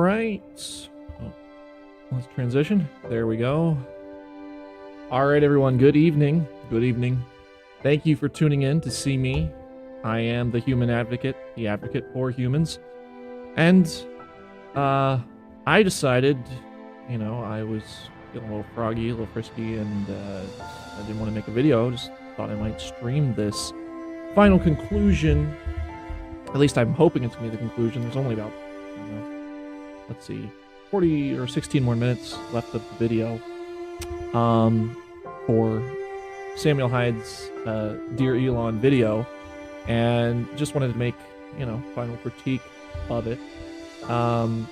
right. Oh, let's transition. There we go. All right, everyone. Good evening. Good evening. Thank you for tuning in to see me. I am the human advocate, the advocate for humans. And I decided, you know, I was feeling a little froggy, a little frisky, and I didn't want to make a video. Just thought I might stream this final conclusion. At least I'm hoping it's going to be the conclusion. There's only about, I don't know, let's see, 40 or 16 more minutes left of the video for Samuel Hyde's Dear Elon video, and just wanted to make, you know, final critique of it, and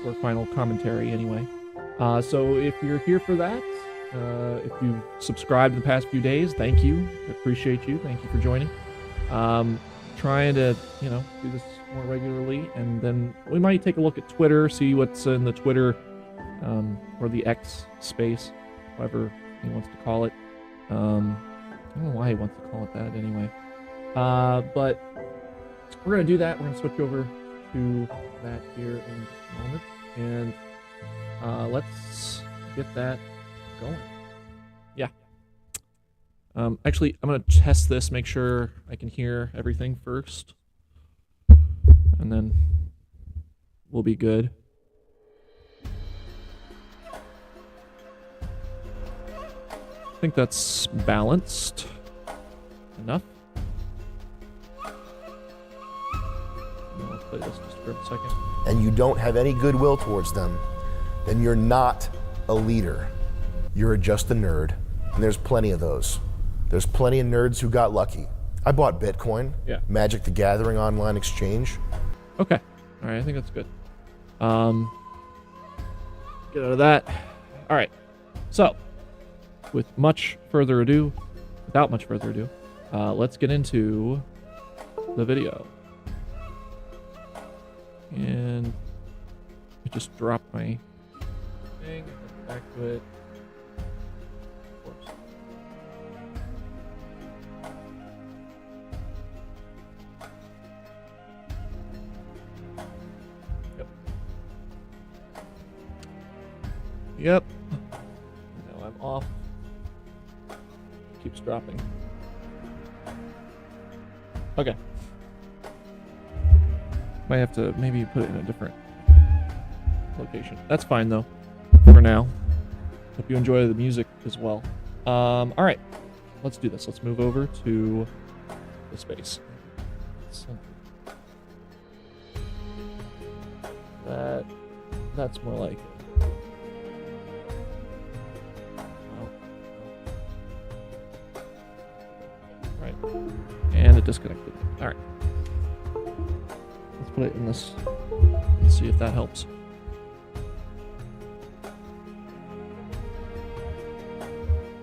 or final commentary anyway. So if you're here for that, if you've subscribed in the past few days, thank you. I appreciate you. Thank you for joining. Trying to, you know, do this more regularly, and then we might take a look at Twitter, see what's in the Twitter, or the X space, however he wants to call it. I don't know why he wants to call it that anyway. But we're going to do that. We're going to switch over to that here in just a moment, and let's get that going. Yeah. Actually, I'm going to test this, make sure I can hear everything first, and then we'll be good. I think that's balanced enough. I'll play this just for a second. And you don't have any goodwill towards them, then you're not a leader. You're just a nerd. And there's plenty of those. There's plenty of nerds who got lucky. I bought Bitcoin, yeah. Magic the Gathering online exchange. Okay. All right, I think that's good. Get out of that. All right. So, without much further ado, let's get into the video. And I just dropped my thing. Back to it. Of course. Yep. Now I'm off. Keeps dropping. Okay. Might have to maybe put it in a different location. That's fine though, for now. Hope you enjoy the music as well. All right, let's do this. Let's move over to the space. That's more like it. Right, and it disconnected. All right. Let's put it in this and see if that helps.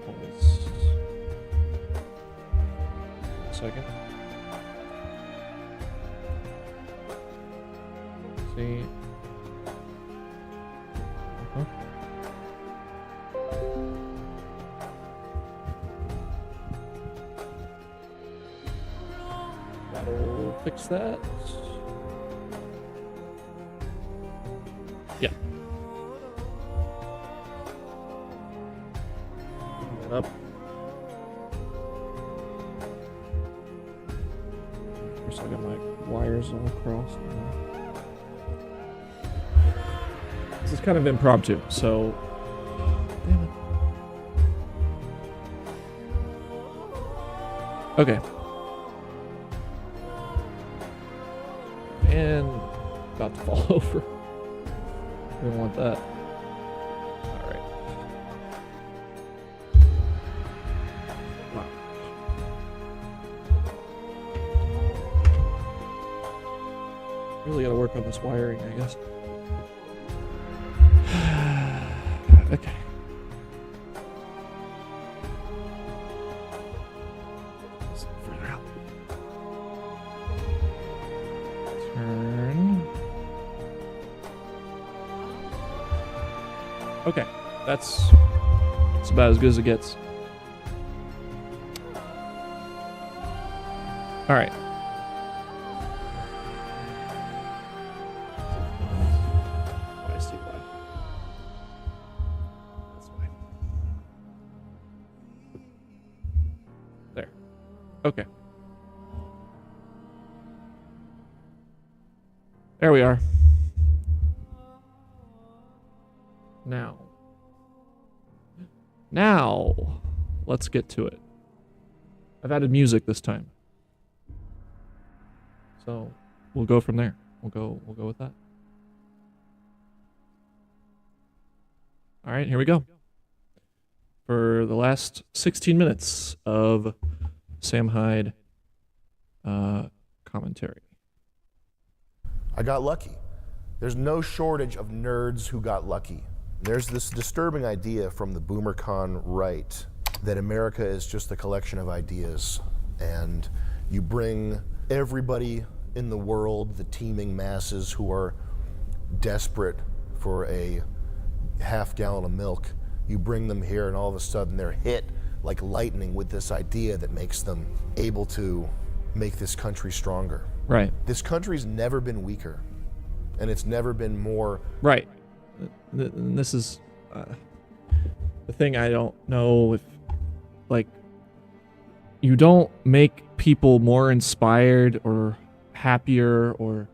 Pause. A second. See. That'll fix that. Yeah. Bring that up. Of course, I got my wires all crossed. This is kind of impromptu, so. Damn it. Okay. And about to fall over. We don't want that. Alright. Wow. Really gotta work on this wiring, I guess. Okay. Further out. Turn. Okay, that's about as good as it gets. All right. Okay. There we are. Now, let's get to it. I've added music this time. So, we'll go from there. We'll go with that. All right, here we go. For the last 16 minutes of Sam Hyde commentary. I got lucky. There's no shortage of nerds who got lucky. There's this disturbing idea from the BoomerCon right that America is just a collection of ideas, and you bring everybody in the world, the teeming masses who are desperate for a half gallon of milk, you bring them here and all of a sudden they're hit like lightning with this idea that makes them able to make this country stronger. Right. This country's never been weaker, and it's never been more... Right. This is the thing. I don't know if, like, you don't make people more inspired or happier, or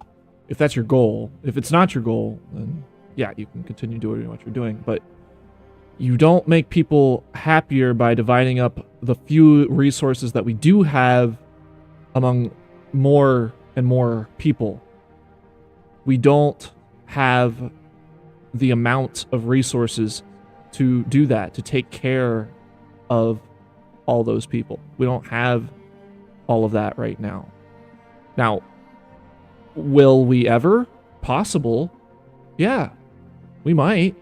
if that's your goal. If it's not your goal, then yeah, you can continue doing what you're doing, but you don't make people happier by dividing up the few resources that we do have among more and more people. We don't have the amount of resources to do that, to take care of all those people. We don't have all of that right now. Now, will we ever? Possible. Yeah, we might.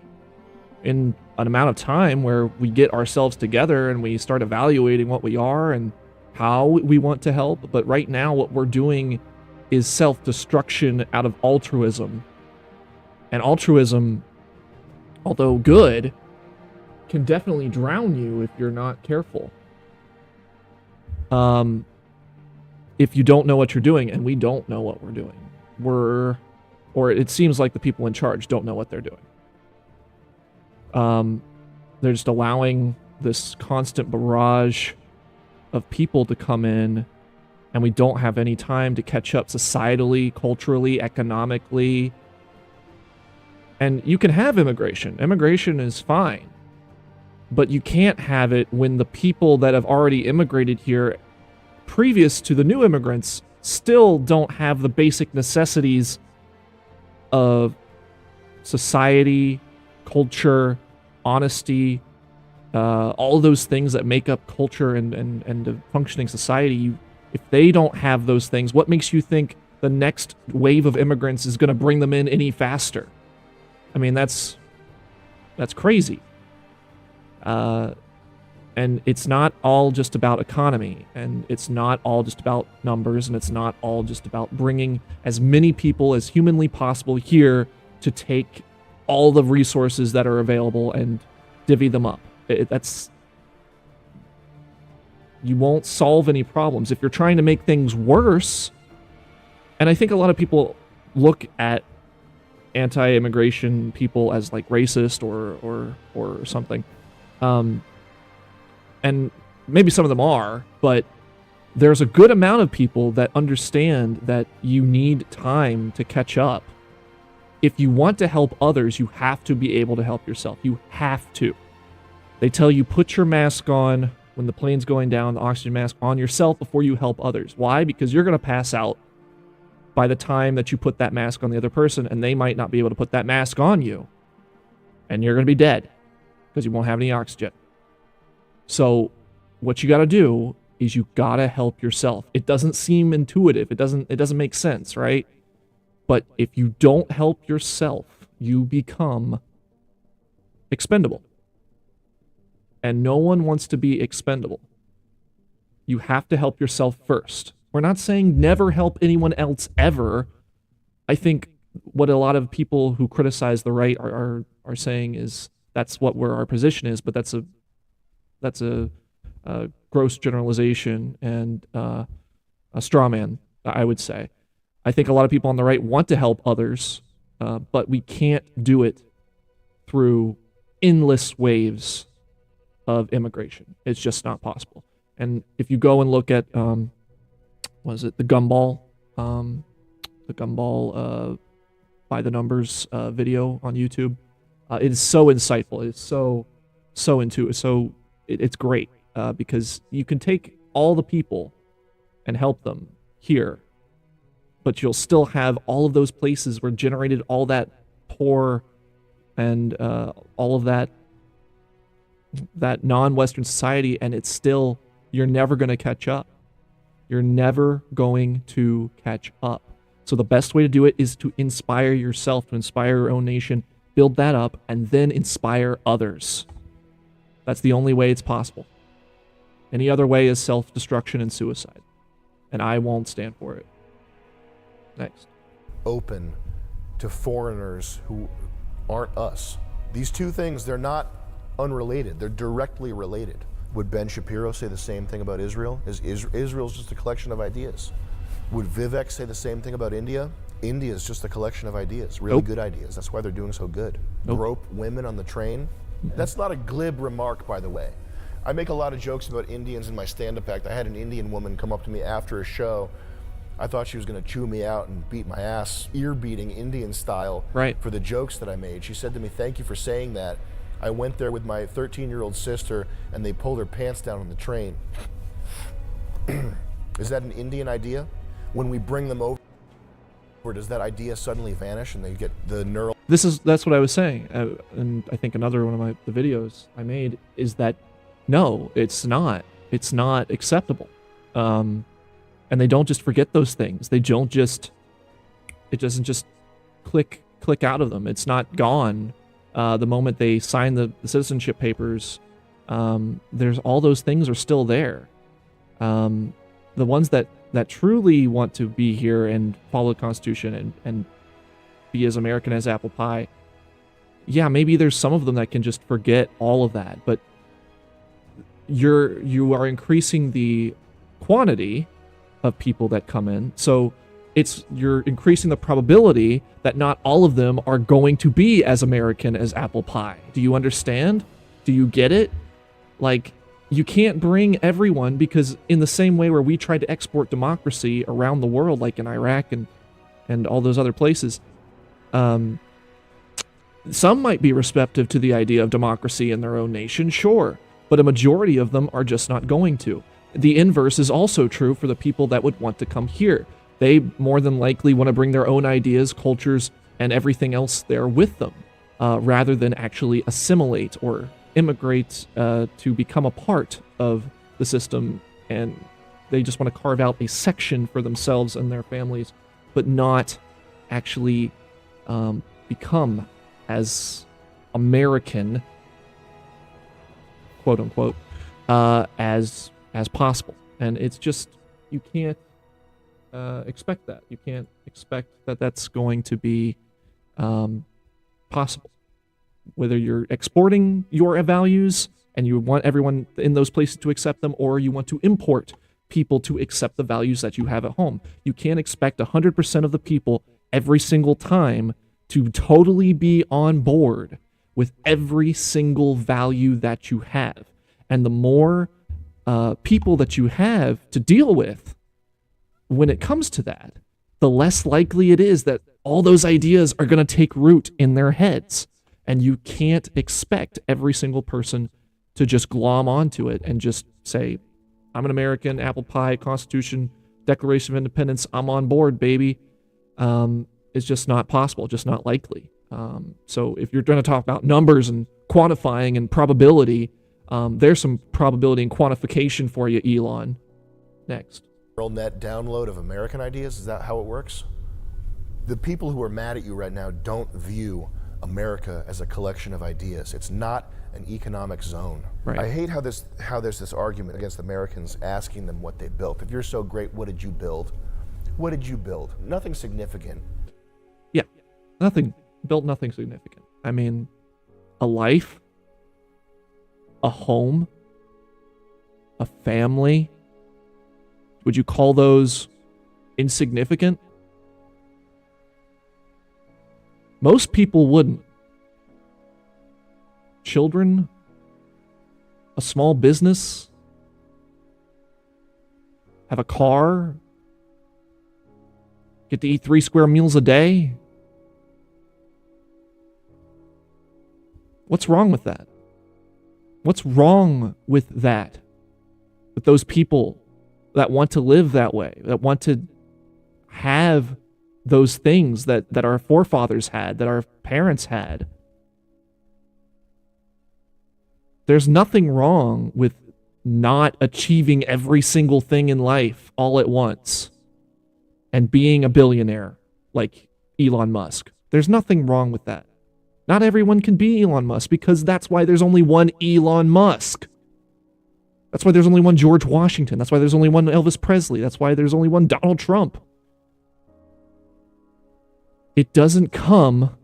In an amount of time where we get ourselves together and we start evaluating what we are and how we want to help. But right now, what we're doing is self-destruction out of altruism. And altruism, although good, can definitely drown you if you're not careful. If you don't know what you're doing, and we don't know what we're doing. Or it seems like the people in charge don't know what they're doing. They're just allowing this constant barrage of people to come in, and we don't have any time to catch up societally, culturally, economically. And you can have immigration. Immigration is fine. But you can't have it when the people that have already immigrated here previous to the new immigrants still don't have the basic necessities of society, culture, honesty, all of those things that make up culture and a functioning society. If they don't have those things, what makes you think the next wave of immigrants is going to bring them in any faster? I mean, that's crazy. And it's not all just about economy, and it's not all just about numbers, and it's not all just about bringing as many people as humanly possible here to take all the resources that are available and divvy them up. You won't solve any problems. If you're trying to make things worse, and I think a lot of people look at anti-immigration people as like racist or something. And maybe some of them are, but there's a good amount of people that understand that you need time to catch up. If you want to help others, you have to be able to help yourself. You have to. They tell you put your mask on when the plane's going down, the oxygen mask on yourself before you help others. Why? Because you're going to pass out by the time that you put that mask on the other person, and they might not be able to put that mask on you. And you're going to be dead because you won't have any oxygen. So what you got to do is you got to help yourself. It doesn't seem intuitive. It doesn't make sense, right? But if you don't help yourself, you become expendable. And no one wants to be expendable. You have to help yourself first. We're not saying never help anyone else ever. I think what a lot of people who criticize the right are saying is that's where our position is, but that's a gross generalization and a straw man, I would say. I think a lot of people on the right want to help others, but we can't do it through endless waves of immigration. It's just not possible. And if you go and look at, was it the Gumball, by the numbers video on YouTube, it is so insightful. It's so intuitive. It's great because you can take all the people and help them here, but you'll still have all of those places where generated all that poor and all of that non-Western society, and it's still, you're never going to catch up. You're never going to catch up. So the best way to do it is to inspire yourself, to inspire your own nation, build that up, and then inspire others. That's the only way it's possible. Any other way is self-destruction and suicide. And I won't stand for it. Next. Open to foreigners who aren't us. These two things, they're not unrelated. They're directly related. Would Ben Shapiro say the same thing about Israel? Israel's just a collection of ideas. Would Vivek say the same thing about India? India is just a collection of ideas, really good ideas. That's why they're doing so good. Rope women on the train. That's not a glib remark, by the way. I make a lot of jokes about Indians in my stand-up act. I had an Indian woman come up to me after a show. I thought she was going to chew me out and beat my ass, ear-beating Indian style, for the jokes that I made. She said to me, "Thank you for saying that. I went there with my 13-year-old sister, and they pulled her pants down on the train." Is that an Indian idea? When we bring them over, does that idea suddenly vanish and they get the neural? That's what I was saying, and I think another one of the videos I made is that no, it's not acceptable, and they don't just forget those things. They don't just, it doesn't just click out of them. It's not gone the moment they sign the citizenship papers. There's all those things are still there. The ones that truly want to be here and follow the Constitution and be as American as apple pie, yeah, maybe there's some of them that can just forget all of that, but you are increasing the quantity of people that come in, so you're increasing the probability that not all of them are going to be as American as apple pie. Do you understand? Do you get it? Like, you can't bring everyone, because in the same way where we tried to export democracy around the world, like in Iraq and all those other places, some might be receptive to the idea of democracy in their own nation, sure, but a majority of them are just not going to. The inverse is also true for the people that would want to come here. They more than likely want to bring their own ideas, cultures, and everything else there with them, rather than actually assimilate or immigrate to become a part of the system, and they just want to carve out a section for themselves and their families, but not actually become as American, quote unquote, as possible. And it's just, you can't expect that. You can't expect that that's going to be possible. Whether you're exporting your values and you want everyone in those places to accept them, or you want to import people to accept the values that you have at home. You can't expect 100% of the people every single time to totally be on board with every single value that you have. And the more people that you have to deal with when it comes to that, the less likely it is that all those ideas are going to take root in their heads. And you can't expect every single person to just glom onto it and just say, I'm an American, apple pie, Constitution, Declaration of Independence, I'm on board, baby. It's just not possible, just not likely. So if you're going to talk about numbers and quantifying and probability, there's some probability and quantification for you, Elon. Next. Neural net download of American ideas, is that how it works? The people who are mad at you right now don't view America as a collection of ideas. It's not an economic zone. Right. I hate how there's this argument against Americans asking them what they built. If you're so great, what did you build? What did you build? Nothing significant. Yeah, nothing significant. I mean, a life, a home, a family. Would you call those insignificant? Most people wouldn't. Children, a small business, have a car, get to eat 3 square meals a day. What's wrong with that? What's wrong with that? With those people that want to live that way, that want to have those things that our forefathers had, that our parents had. There's nothing wrong with not achieving every single thing in life all at once and being a billionaire like Elon Musk. There's nothing wrong with that. Not everyone can be Elon Musk, because that's why there's only one Elon Musk. That's why there's only one George Washington. That's why there's only one Elvis Presley. That's why there's only one Donald Trump. It doesn't come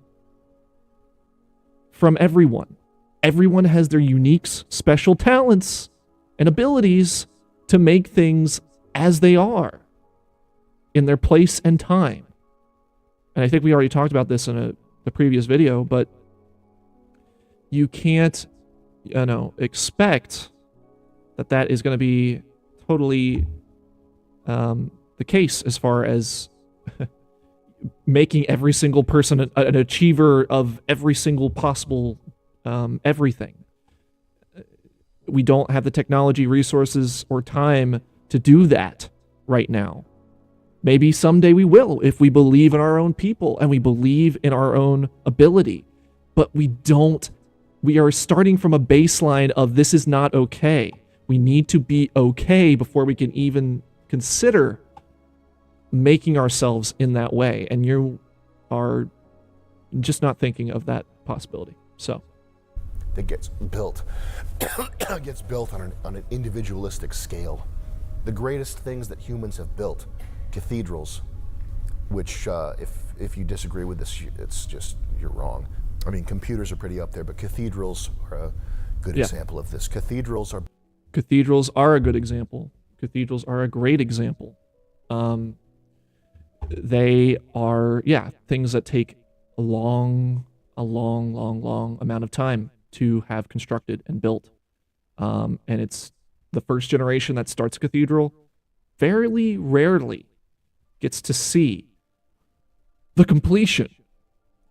from everyone. Everyone has their unique, special talents and abilities to make things as they are in their place and time. And I think we already talked about this in the previous video, but you can't, expect that is going to be totally the case as far as making every single person an achiever of every single possible everything. We don't have the technology, resources, or time to do that right now. Maybe someday we will, if we believe in our own people and we believe in our own ability. But we are starting from a baseline of this is not okay. We need to be okay before we can even consider making ourselves in that way. And you are just not thinking of that possibility. So that gets built on an individualistic scale. The greatest things that humans have built, cathedrals, which if you disagree with this, it's just, you're wrong. I mean, computers are pretty up there, but cathedrals are a good example of this. Cathedrals are a good example. Cathedrals are a great example. They are, things that take a long amount of time to have constructed and built. And it's the first generation that starts a cathedral fairly rarely gets to see the completion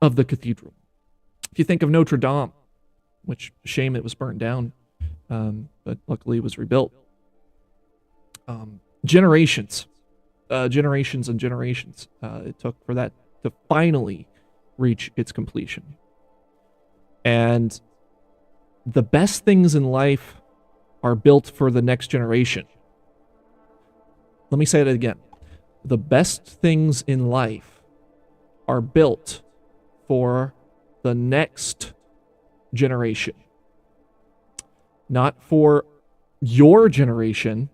of the cathedral. If you think of Notre Dame, which shame it was burned down, but luckily it was rebuilt. Generations and generations it took for that to finally reach its completion. And the best things in life are built for the next generation. Let me say that again. The best things in life are built for the next generation. Not for your generation,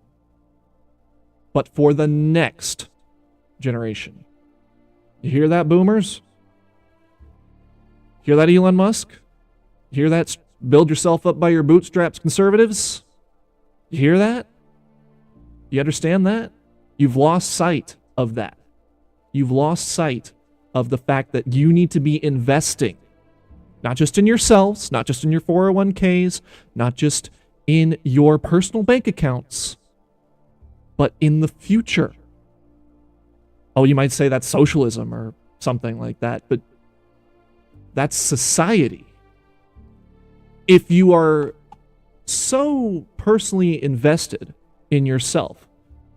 but for the next generation. You hear that, boomers? Hear that, Elon Musk? Hear that, build yourself up by your bootstraps, conservatives? You hear that? You understand that? You've lost sight of that. You've lost sight of the fact that you need to be investing, not just in yourselves, not just in your 401ks, not just in your personal bank accounts, but in the future. Oh, you might say that's socialism or something like that, but that's society. If you are so personally invested in yourself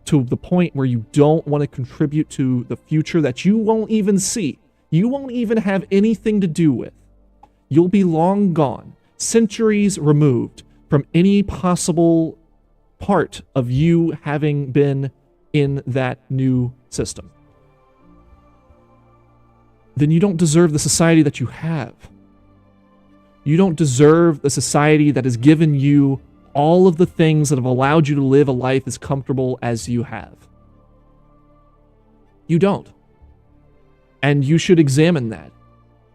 to the point where you don't want to contribute to the future that you won't even see, you won't even have anything to do with, you'll be long gone, centuries removed from any possible part of you having been in that new system, then you don't deserve the society that you have. You don't deserve the society that has given you all of the things that have allowed you to live a life as comfortable as you have. You don't. And you should examine that.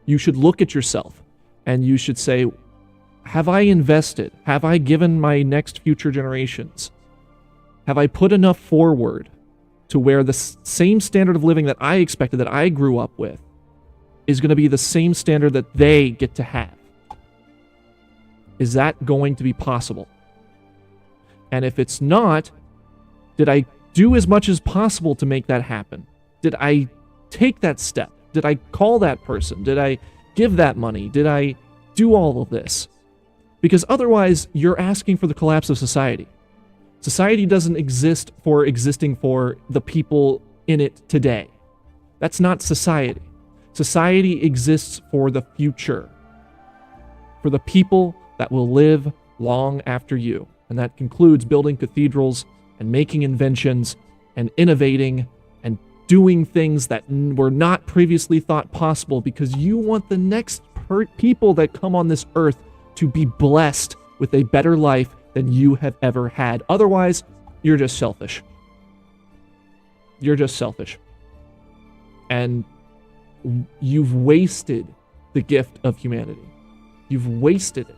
You should look at yourself and you should say, have I invested? Have I given my next future generations? Have I put enough forward to where the same standard of living that I expected, that I grew up with, is going to be the same standard that they get to have? Is that going to be possible? And if it's not, did I do as much as possible to make that happen? Did I take that step? Did I call that person? Did I give that money? Did I do all of this? Because otherwise, you're asking for the collapse of society. Society doesn't exist for existing for the people in it today. That's not society. Society exists for the future, for the people that will live long after you. And that concludes building cathedrals and making inventions and innovating and doing things that were not previously thought possible, because you want the next people that come on this earth to be blessed with a better life than you have ever had. Otherwise, you're just selfish. You're just selfish. And you've wasted the gift of humanity. You've wasted it.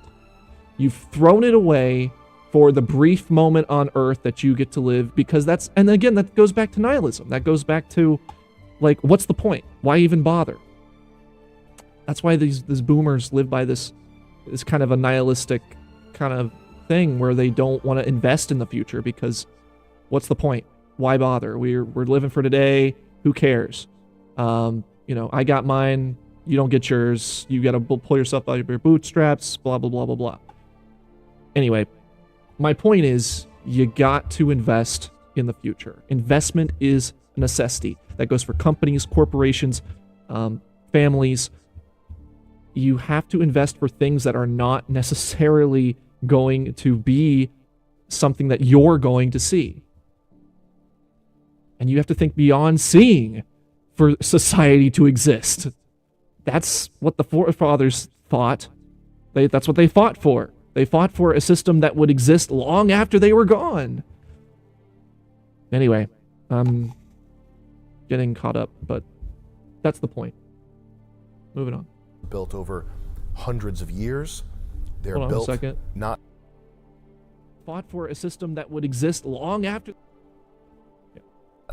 You've thrown it away for the brief moment on Earth that you get to live, because that's, and again, that goes back to nihilism. That goes back to, like, what's the point? Why even bother? That's why these boomers live by this kind of a nihilistic kind of thing where they don't want to invest in the future, because what's the point? Why bother? We're living for today. Who cares? I got mine. You don't get yours. You got to pull yourself out of your bootstraps. Blah blah blah blah blah. Anyway, my point is, you got to invest in the future. Investment is a necessity. That goes for companies, corporations, families. You have to invest for things that are not necessarily going to be something that you're going to see. And you have to think beyond seeing for society to exist. That's what the forefathers thought. That's what they fought for. They fought for a system that would exist long after they were gone. Anyway, I'm getting caught up, but that's the point. Moving on. Built over hundreds of years. They're Hold on built a second. not Fought for a system that would exist long after.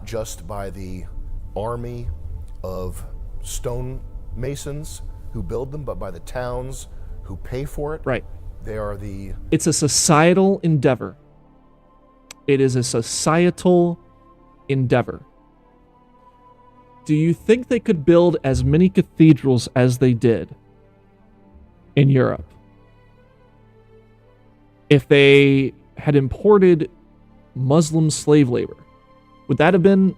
just by the army of stonemasons who build them, but by the towns who pay for it. Right. They are the... It's a societal endeavor. It is a societal endeavor. Do you think they could build as many cathedrals as they did in Europe if they had imported Muslim slave labor? Would that have been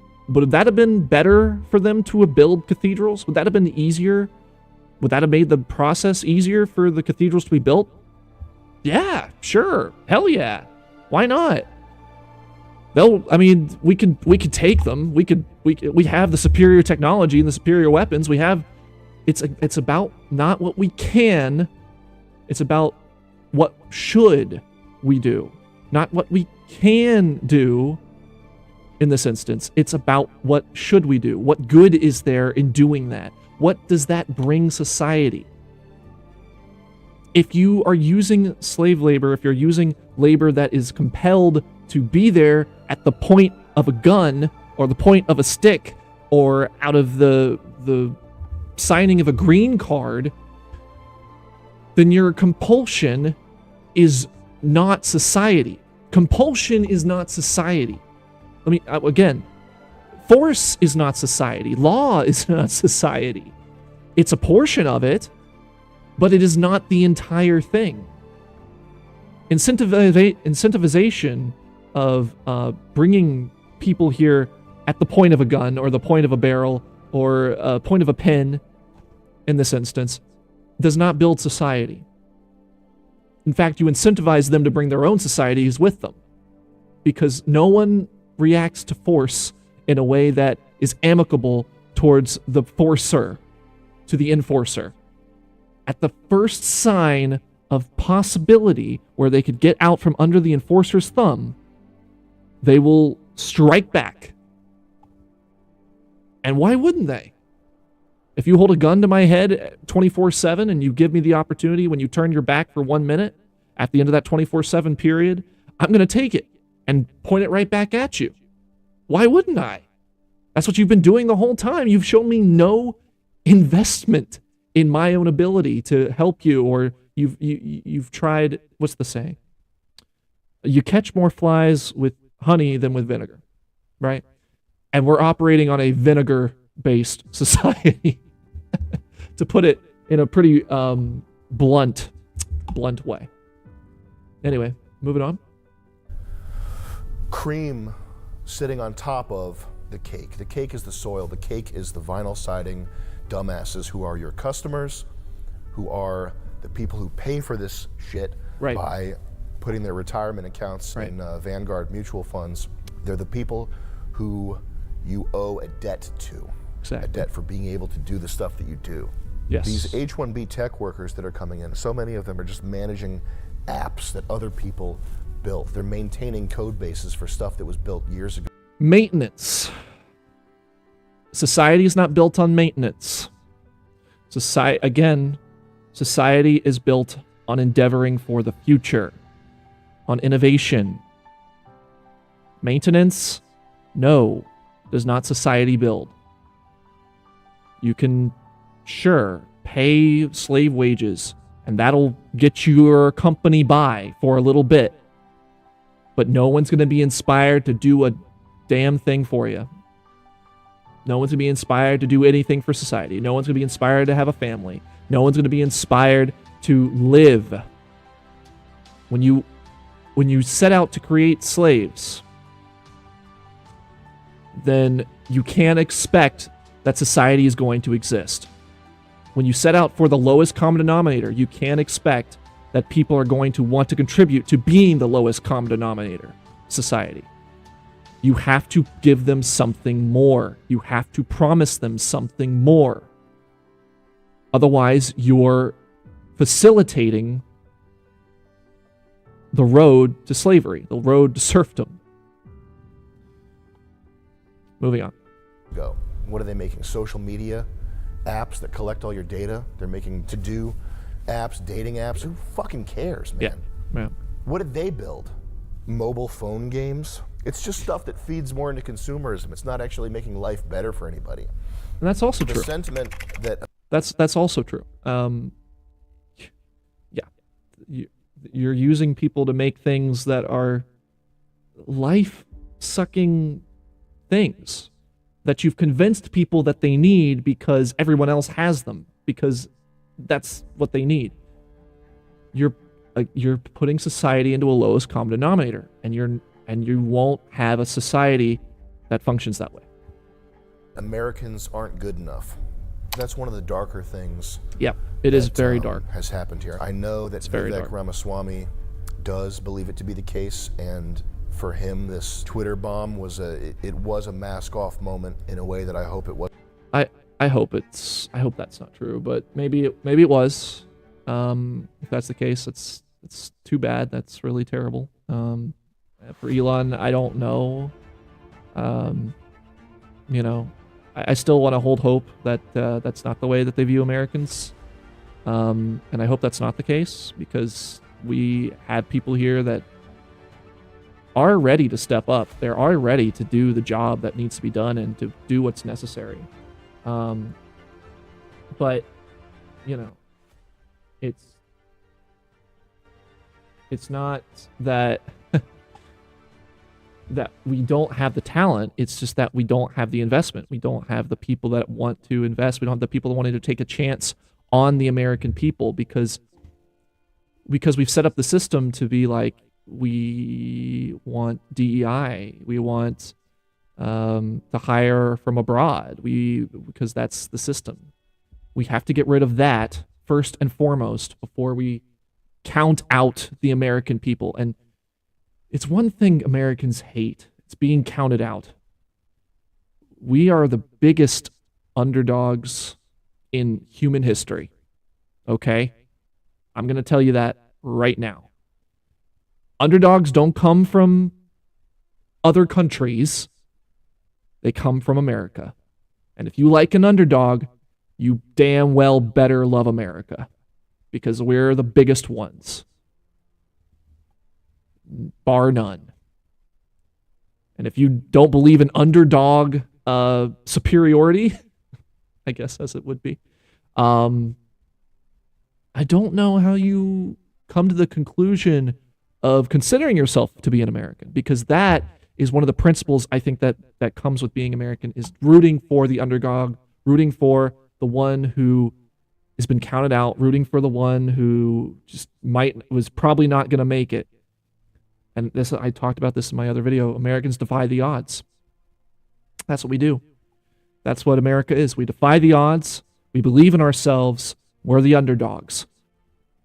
better for them to have built cathedrals? Would that have been easier? Would that have made the process easier for the cathedrals to be built? Yeah, sure. Hell yeah. Why not? We could take them. We have the superior technology and the superior weapons. It's about not what we can. It's about what should we do, not what we can do. In this instance, it's about what should we do? What good is there in doing that? What does that bring society? If you are using slave labor, if you're using labor that is compelled to be there at the point of a gun or the point of a stick or out of the signing of a green card, then your compulsion is not society. Compulsion is not society. Again, force is not society. Law is not society. It's a portion of it, but it is not the entire thing. Incentivization of bringing people here at the point of a gun or the point of a barrel or a point of a pen, in this instance, does not build society. In fact, you incentivize them to bring their own societies with them, because no one reacts to force in a way that is amicable towards the forcer, to the enforcer. At the first sign of possibility where they could get out from under the enforcer's thumb, they will strike back. And why wouldn't they? If you hold a gun to my head 24/7 and you give me the opportunity when you turn your back for 1 minute at the end of that 24/7 period, I'm going to take it and point it right back at you. Why wouldn't I? That's what you've been doing the whole time. You've shown me no investment in my own ability to help you, or you've tried, what's the saying? You catch more flies with honey than with vinegar. right? And we're operating on a vinegar-based society, to put it in a pretty blunt way. Anyway, moving on. Cream sitting on top of the cake. The cake is the soil. The cake is the vinyl siding dumbasses who are your customers, who are the people who pay for this shit Right. by putting their retirement accounts Right. in Vanguard mutual funds. They're the people who you owe a debt to. Exactly. A debt for being able to do the stuff that you do. Yes. These H1B tech workers that are coming in, so many of them are just managing apps that other people built. They're maintaining code bases for stuff that was built years ago. Maintenance. Society is not built on maintenance. Society is built on endeavoring for the future, on innovation. Maintenance, no, does not society build. You can, sure, pay slave wages, and that'll get your company by for a little bit. But no one's going to be inspired to do a damn thing for you. No one's going to be inspired to do anything for society. No one's going to be inspired to have a family. No one's going to be inspired to live. When you set out to create slaves, then you can't expect that society is going to exist. When you set out for the lowest common denominator, you can't expect that people are going to want to contribute to being the lowest common denominator, society. You have to give them something more. You have to promise them something more. Otherwise, you're facilitating the road to slavery, the road to serfdom. Moving on. Go. What are they making? Social media apps that collect all your data? They're making to-do apps, dating apps. Who fucking cares, man? Yeah. What did they build? Mobile phone games? It's just stuff that feeds more into consumerism. It's not actually making life better for anybody. And that's also The true. sentiment that That's also true. You're using people to make things that are life-sucking things that you've convinced people that they need because everyone else has them, because that's what they need. You're putting society into a lowest common denominator, and you won't have a society that functions that way. Americans aren't good enough. That's one of the darker things. Yeah, it is very dark. Has happened here. I know that very Vivek dark. Ramaswamy does believe it to be the case, and for him, this Twitter bomb was a mask off moment in a way that I hope it was. I hope that's not true, but maybe it was. If that's the case, it's too bad. That's really terrible. For Elon, I don't know. I still want to hold hope that that's not the way that they view Americans. And I hope that's not the case, because we have people here that are ready to step up. They are ready to do the job that needs to be done and to do what's necessary. But, it's not that that we don't have the talent. It's just that we don't have the investment. We don't have the people that want to invest. We don't have the people that wanted to take a chance on the American people, because we've set up the system to be like, we want DEI. We want to hire from abroad. Because that's the system. We have to get rid of that first and foremost before we count out the American people. And it's one thing Americans hate. It's being counted out. We are the biggest underdogs in human history. Okay? I'm going to tell you that right now. Underdogs don't come from other countries. They come from America. And if you like an underdog, you damn well better love America, because we're the biggest ones, bar none. And if you don't believe in underdog superiority, I guess as it would be, I don't know how you come to the conclusion of considering yourself to be an American, because that is one of the principles I think that comes with being American, is rooting for the underdog, rooting for the one who has been counted out, rooting for the one who just was probably not going to make it. And this, I talked about this in my other video. Americans defy the odds. That's what we do. That's what America is. We defy the odds. We believe in ourselves. We're the underdogs.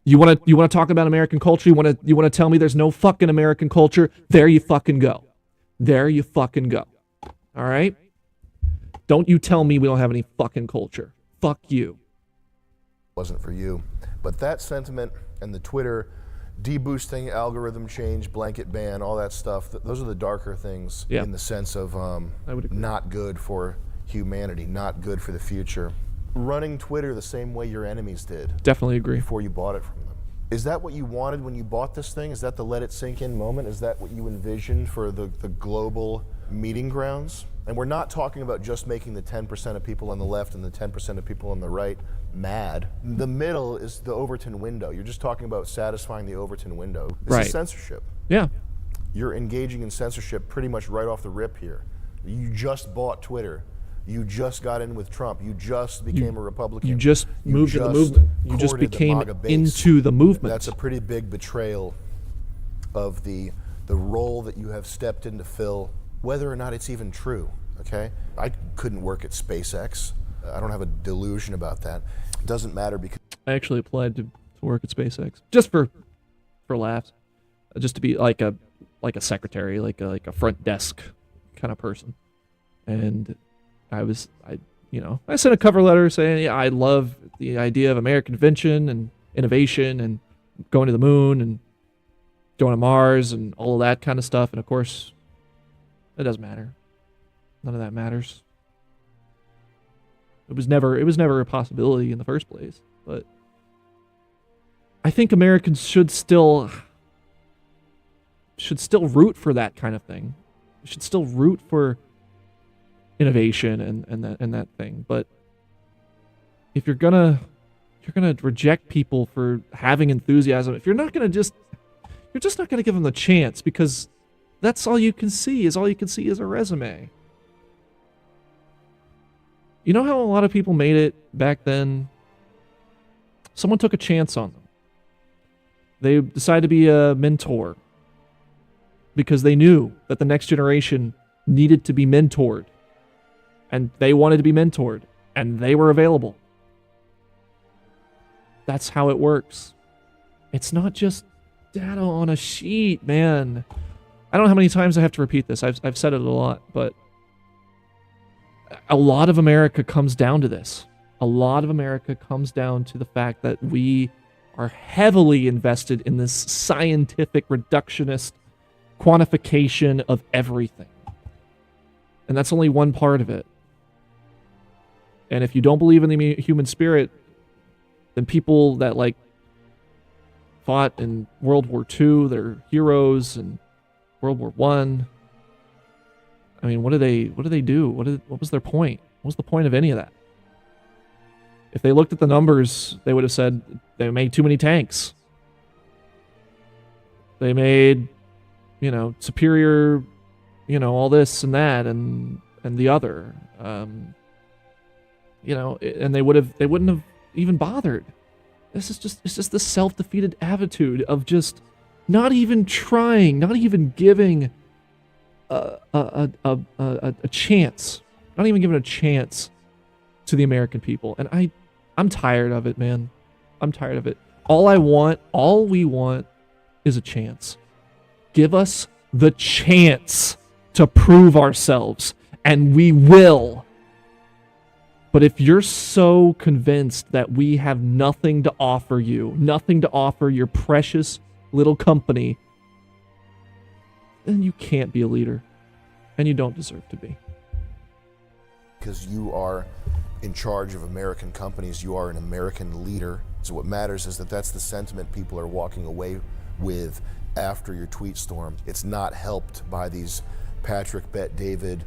You want to talk about American culture? You want to tell me there's no fucking American culture? There you fucking go. There you fucking go. All right? Don't you tell me we don't have any fucking culture. Fuck you. Wasn't for you. But that sentiment and the Twitter deboosting, algorithm change, blanket ban, all that stuff, those are the darker things in the sense of not good for humanity, not good for the future. Running Twitter the same way your enemies did. Definitely agree. Before you bought it from them. Is that what you wanted when you bought this thing? Is that the let it sink in moment? Is that what you envisioned for the global meeting grounds? And we're not talking about just making the 10% of people on the left and the 10% of people on the right mad. The middle is the Overton window. You're just talking about satisfying the Overton window. This is censorship. Yeah. You're engaging in censorship pretty much right off the rip here. You just bought Twitter. You just got in with Trump. You just became a Republican. You just moved to the movement. You just became into the movement. That's a pretty big betrayal of the role that you have stepped in to fill, whether or not it's even true, okay? I couldn't work at SpaceX. I don't have a delusion about that. It doesn't matter because I actually applied to work at SpaceX just for laughs, just to be like a secretary, like a front desk kind of person. And I sent a cover letter saying, yeah, I love the idea of American invention and innovation and going to the moon and going to Mars and all of that kind of stuff. And of course, it doesn't matter. None of that matters. It was never a possibility in the first place. But I think Americans should still root for that kind of thing. We should still root for innovation and that thing. But if you're gonna reject people for having enthusiasm, if you're just not gonna give them the chance, because that's all you can see is a resume. You know how a lot of people made it back then? Someone took a chance on them. They decided to be a mentor because they knew that the next generation needed to be mentored. And they wanted to be mentored. And they were available. That's how it works. It's not just data on a sheet, man. I don't know how many times I have to repeat this. I've said it a lot, but a lot of America comes down to this. A lot of America comes down to the fact that we are heavily invested in this scientific reductionist quantification of everything. And that's only one part of it. And if you don't believe in the human spirit, then people that fought in World War II, they're heroes, and World War I. I mean, what do they do? What was their point? What was the point of any of that? If they looked at the numbers, they would have said they made too many tanks. They made, superior, all this and that and the other. And they wouldn't have even bothered. It's just the self-defeated attitude of just not even trying, not even giving a chance, not even giving a chance to the American people. And I'm tired of it, man. I'm tired of it. All we want is a chance. Give us the chance to prove ourselves, and we will. But if you're so convinced that we have nothing to offer you, nothing to offer your precious little company, then you can't be a leader, and you don't deserve to be. Because you are in charge of American companies, you are an American leader. So what matters is that's the sentiment people are walking away with after your tweet storm. It's not helped by these Patrick Bet-David,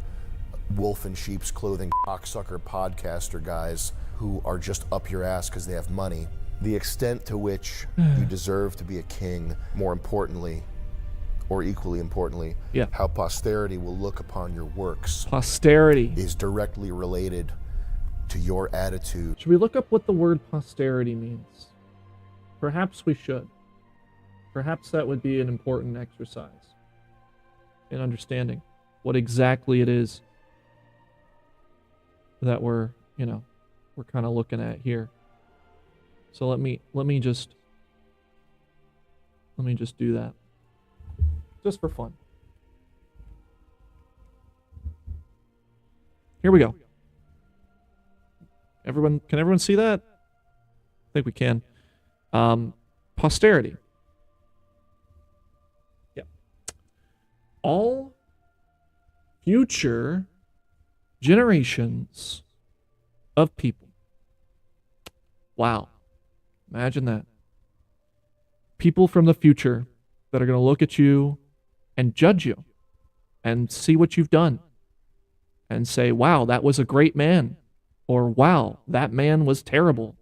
wolf in sheep's clothing, cocksucker podcaster guys who are just up your ass because they have money. The extent to which you deserve to be a king, more importantly, or equally importantly, Yeah. how posterity will look upon your works Posterity. is directly related to your attitude. Should we look up what the word posterity means? Perhaps we should. Perhaps that would be an important exercise in understanding what exactly it is that we're kind of looking at here. So let me just do that. Just for fun. Here we go. Can everyone see that? I think we can. Posterity. Yeah. All future generations of people. Wow. Imagine that. People from the future that are going to look at you and judge you and see what you've done and say, wow, that was a great man. Or, wow, that man was terrible.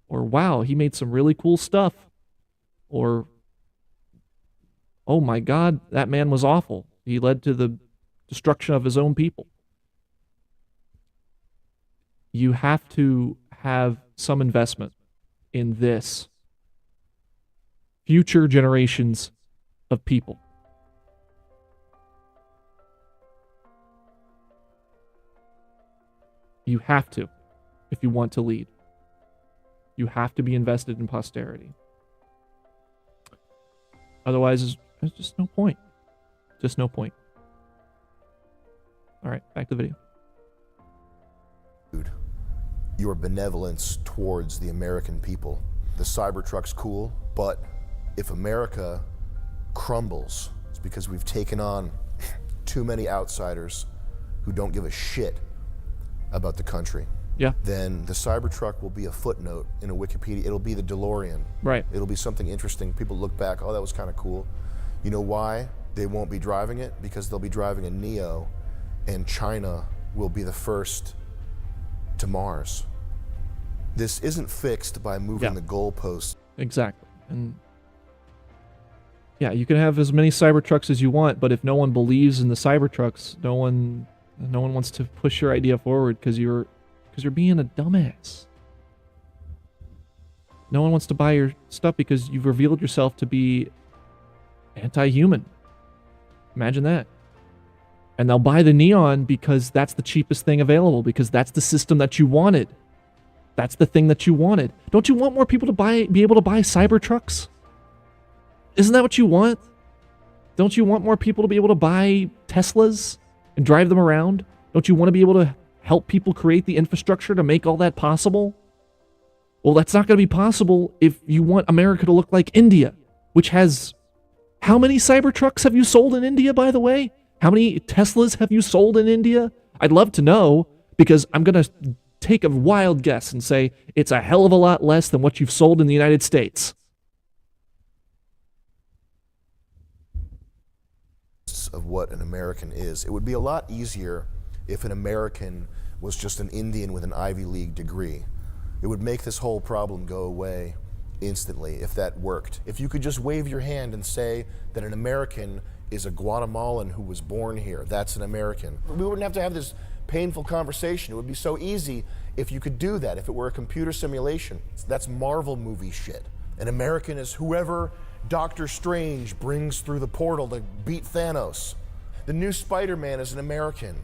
Or, wow, he made some really cool stuff. Or, oh my God, that man was awful. He led to the destruction of his own people. You have to have some investment in this. Future generations of people. You have to, if you want to lead. You have to be invested in posterity. Otherwise, there's just no point. Just no point. All right, back to the video. Your benevolence towards the American people. The Cybertruck's cool, but if America crumbles, it's because we've taken on too many outsiders who don't give a shit about the country. Yeah. Then the Cybertruck will be a footnote in a Wikipedia. It'll be the DeLorean. Right. It'll be something interesting. People look back, oh, that was kind of cool. You know why they won't be driving it? Because they'll be driving a Neo, and China will be the first to Mars. This isn't fixed by moving the goalposts. Exactly. And yeah, you can have as many Cybertrucks as you want, but if no one believes in the Cybertrucks, no one wants to push your idea forward because you're being a dumbass. No one wants to buy your stuff because you've revealed yourself to be anti-human. Imagine that. And they'll buy the Neon because that's the cheapest thing available, because that's the system that you wanted. That's the thing that you wanted. Don't you want more people to be able to buy Cybertrucks? Isn't that what you want? Don't you want more people to be able to buy Teslas and drive them around? Don't you want to be able to help people create the infrastructure to make all that possible? Well, that's not going to be possible if you want America to look like India, which has... How many Cybertrucks have you sold in India, by the way? How many Teslas have you sold in India? I'd love to know, because I'm going to take a wild guess and say it's a hell of a lot less than what you've sold in the United States. Of what an American is. It would be a lot easier if an American was just an Indian with an Ivy League degree. It would make this whole problem go away instantly if that worked. If you could just wave your hand and say that an American is a Guatemalan who was born here, that's an American. We wouldn't have to have this painful conversation. It would be so easy if you could do that, if it were a computer simulation. That's Marvel movie shit. An American is whoever Doctor Strange brings through the portal to beat Thanos. The new Spider-Man is an American.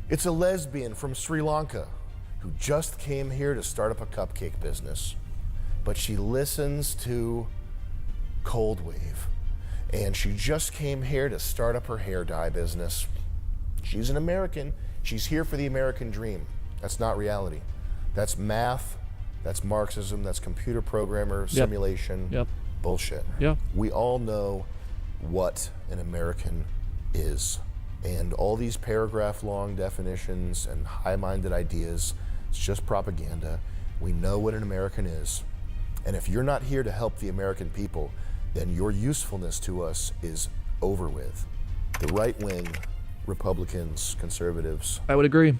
It's a lesbian from Sri Lanka who just came here to start up a cupcake business. But she listens to Cold Wave. And she just came here to start up her hair dye business. She's an American. She's here for the American dream. That's not reality. That's math. That's Marxism. That's computer programmer simulation. Yep. Bullshit. Yeah. We all know what an American is. And all these paragraph-long definitions and high-minded ideas, it's just propaganda. We know what an American is. And if you're not here to help the American people, then your usefulness to us is over with. The right wing, Republicans, conservatives. I would agree.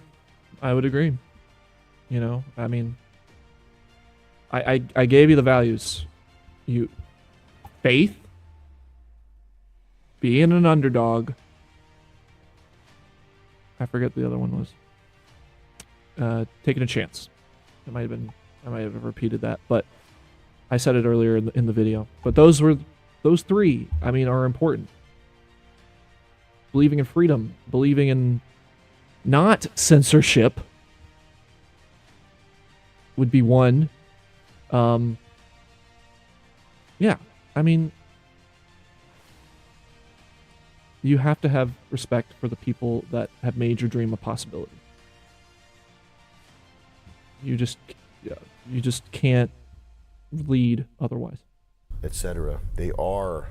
I would agree. You know, I mean, I gave you the values. Faith, being an underdog. I forget the other one was. Taking a chance. I might have repeated that, but I said it earlier in the video. But those three, I mean, are important. Believing in freedom, believing in not censorship would be one. Yeah, I mean, you have to have respect for the people that have made your dream a possibility. You just can't lead otherwise. Etc. They are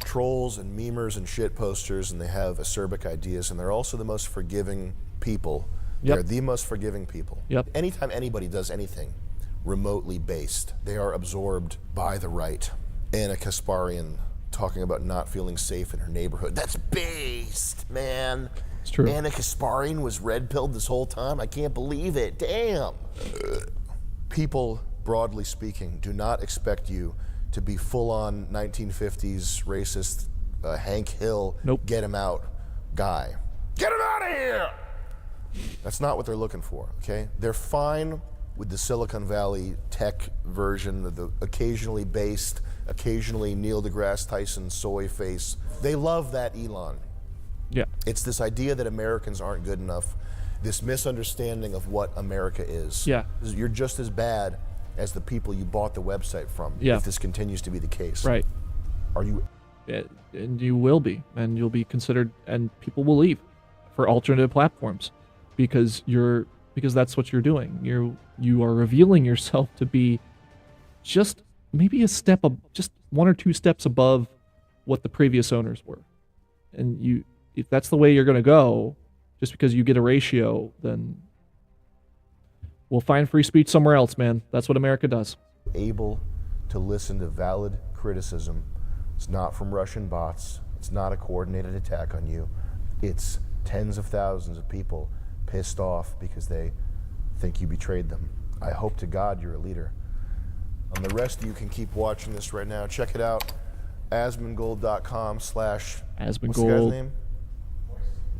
trolls and memers and shit posters, and they have acerbic ideas, and they're also the most forgiving people. Yep. They're the most forgiving people. Yep. Anytime anybody does anything remotely based, they are absorbed by the right. Anna Kasparian talking about not feeling safe in her neighborhood. That's based, man. It's true. Anna Kasparian was red-pilled this whole time? I can't believe it. Damn. People, broadly speaking, do not expect you to be full-on 1950s racist Hank Hill, nope. Get him out guy. Get him out of here! That's not what they're looking for, okay? They're fine with the Silicon Valley tech version, the occasionally based, occasionally Neil deGrasse Tyson soy face. They love that Elon. Yeah. It's this idea that Americans aren't good enough, this misunderstanding of what America is. Yeah. You're just as bad as the people you bought the website from, yeah. if this continues to be the case. Right. Are you? Yeah, and you will be, and you'll be considered, and people will leave for alternative platforms because that's what you're doing. You are revealing yourself to be just maybe just one or two steps above what the previous owners were. And if that's the way you're going to go, just because you get a ratio, then we'll find free speech somewhere else, man. That's what America does. Able to listen to valid criticism. It's not from Russian bots. It's not a coordinated attack on you. It's tens of thousands of people pissed off because they think you betrayed them. I hope to God you're a leader. And the rest of you can keep watching this right now. Check it out. asmongold.com/ Asmongold. What's the guy's name?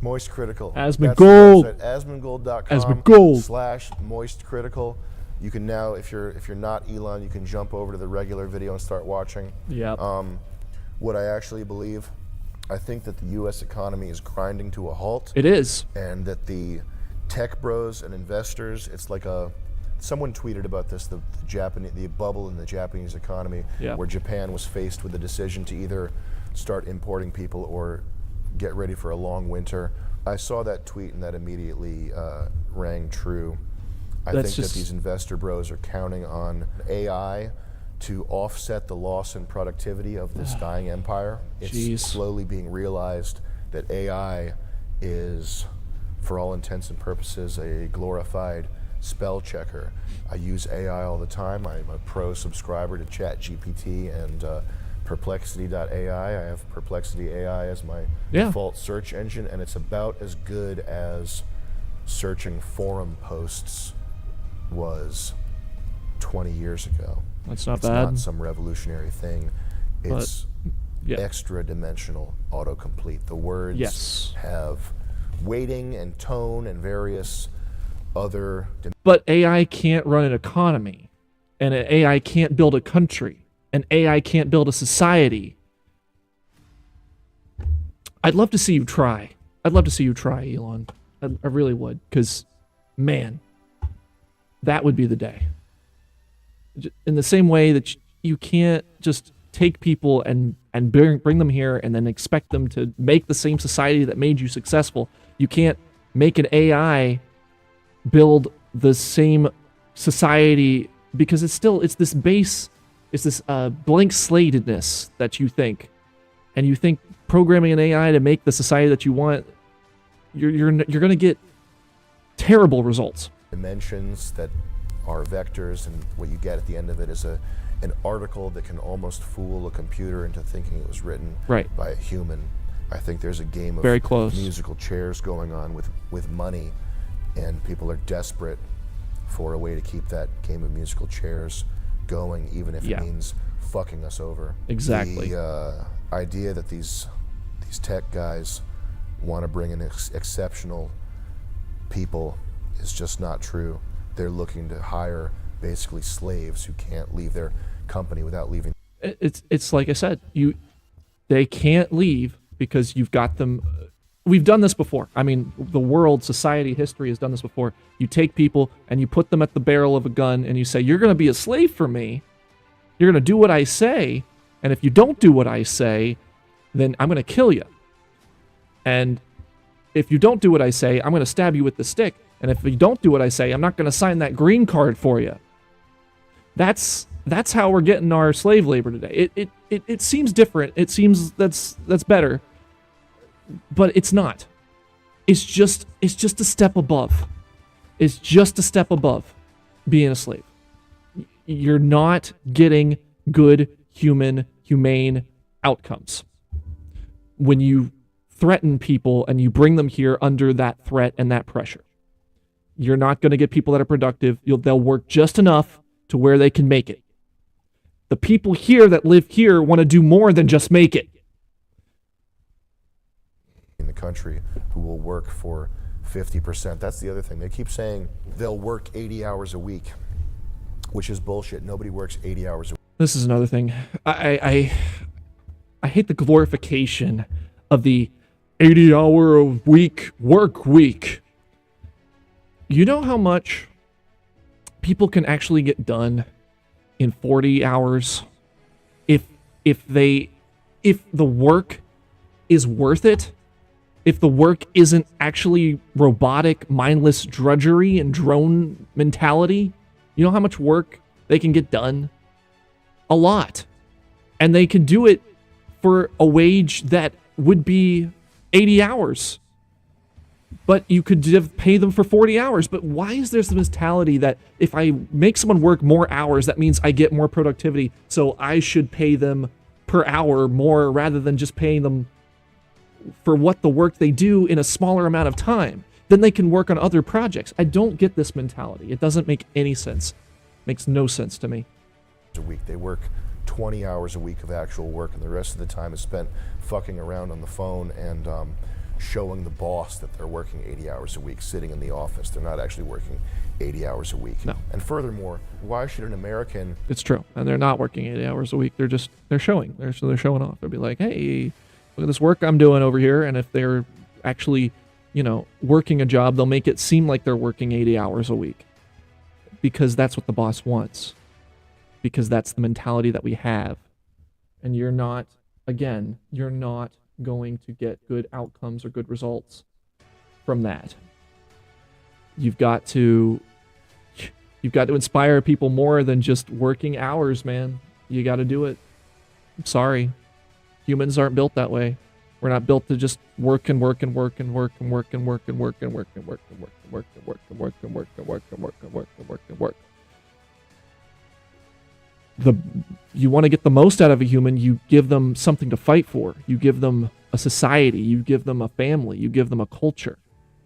Moist Critical. Asmongold. asmongold.com/ Moist Critical. You can now, if you're not Elon, you can jump over to the regular video and start watching. Yeah. What I actually believe, I think that the U.S. economy is grinding to a halt. It is. And that the tech bros and investors, it's like someone tweeted about this, the bubble in the Japanese economy, yeah. where Japan was faced with the decision to either start importing people or get ready for a long winter. I saw that tweet and that immediately rang true. I think that these investor bros are counting on AI to offset the loss in productivity of this dying empire. It's slowly being realized that AI is, for all intents and purposes, a glorified spell checker. I use AI all the time. I'm a pro subscriber to ChatGPT and Perplexity.ai. I have Perplexity AI as my default search engine, and it's about as good as searching forum posts was 20 years ago. That's not it's bad. It's not some revolutionary thing. It's extra dimensional autocomplete. The words have weighting and tone and various other... But AI can't run an economy, and AI can't build a country, and AI can't build a society. I'd love to see you try. I'd love to see you try, Elon. I really would, because, man, that would be the day. In the same way that you can't just take people and bring them here and then expect them to make the same society that made you successful. You can't make an AI build the same society, because it's this base, it's this blank slatedness that you think, and you think programming an AI to make the society that you want, you're going to get terrible results. Dimensions that are vectors, and what you get at the end of it is an article that can almost fool a computer into thinking it was written by a human. I think there's a game of musical chairs going on with money, and people are desperate for a way to keep that game of musical chairs going, even if it means fucking us over. Exactly. The idea that these these tech guys want to bring in exceptional people is just not true. They're looking to hire basically slaves who can't leave their company without leaving. It's like I said, they can't leave because you've got them. We've done this before. I mean, the world, society, history has done this before. You take people and you put them at the barrel of a gun and you say, you're going to be a slave for me. You're going to do what I say. And if you don't do what I say, then I'm going to kill you. And if you don't do what I say, I'm going to stab you with the stick. And if you don't do what I say, I'm not going to sign that green card for you. That's how we're getting our slave labor today. It seems different. It seems that's better. But it's not. It's just a step above. It's just a step above being a slave. You're not getting good humane outcomes. When you threaten people and you bring them here under that threat and that pressure, you're not going to get people that are productive. They'll work just enough to where they can make it. The people here that live here want to do more than just make it. In the country who will work for 50%. That's the other thing. They keep saying they'll work 80 hours a week, which is bullshit. Nobody works 80 hours a week. This is another thing. I hate the glorification of the 80-hour-a-week work week. You know how much people can actually get done in 40 hours if the work is worth it? If the work isn't actually robotic, mindless drudgery and drone mentality? You know how much work they can get done? A lot. And they can do it for a wage that would be 80 hours. But you could pay them for 40 hours. But why is there this mentality that if I make someone work more hours, that means I get more productivity, so I should pay them per hour more rather than just paying them for what the work they do in a smaller amount of time? Then they can work on other projects. I don't get this mentality. It doesn't make any sense. Makes no sense to me. A week. They work 20 hours a week of actual work, and the rest of the time is spent fucking around on the phone and showing the boss that they're working 80 hours a week, sitting in the office. They're not actually working 80 hours a week. No. And furthermore, why should an American... It's true. And they're not working 80 hours a week. They're showing. They're showing off. They'll be like, hey, look at this work I'm doing over here. And if they're actually, working a job, they'll make it seem like they're working 80 hours a week. Because that's what the boss wants. Because that's the mentality that we have. And you're not going to get good outcomes or good results from that. You've got to inspire people more than just working hours, man. You got to do it. I'm sorry. Humans aren't built that way. We're not built to just work and work and work and work and work and work and work and work and work and work and work and work and work and work and work and work and work and work and work. You want to get the most out of a human, you give them something to fight for. You give them a society. You give them a family. You give them a culture.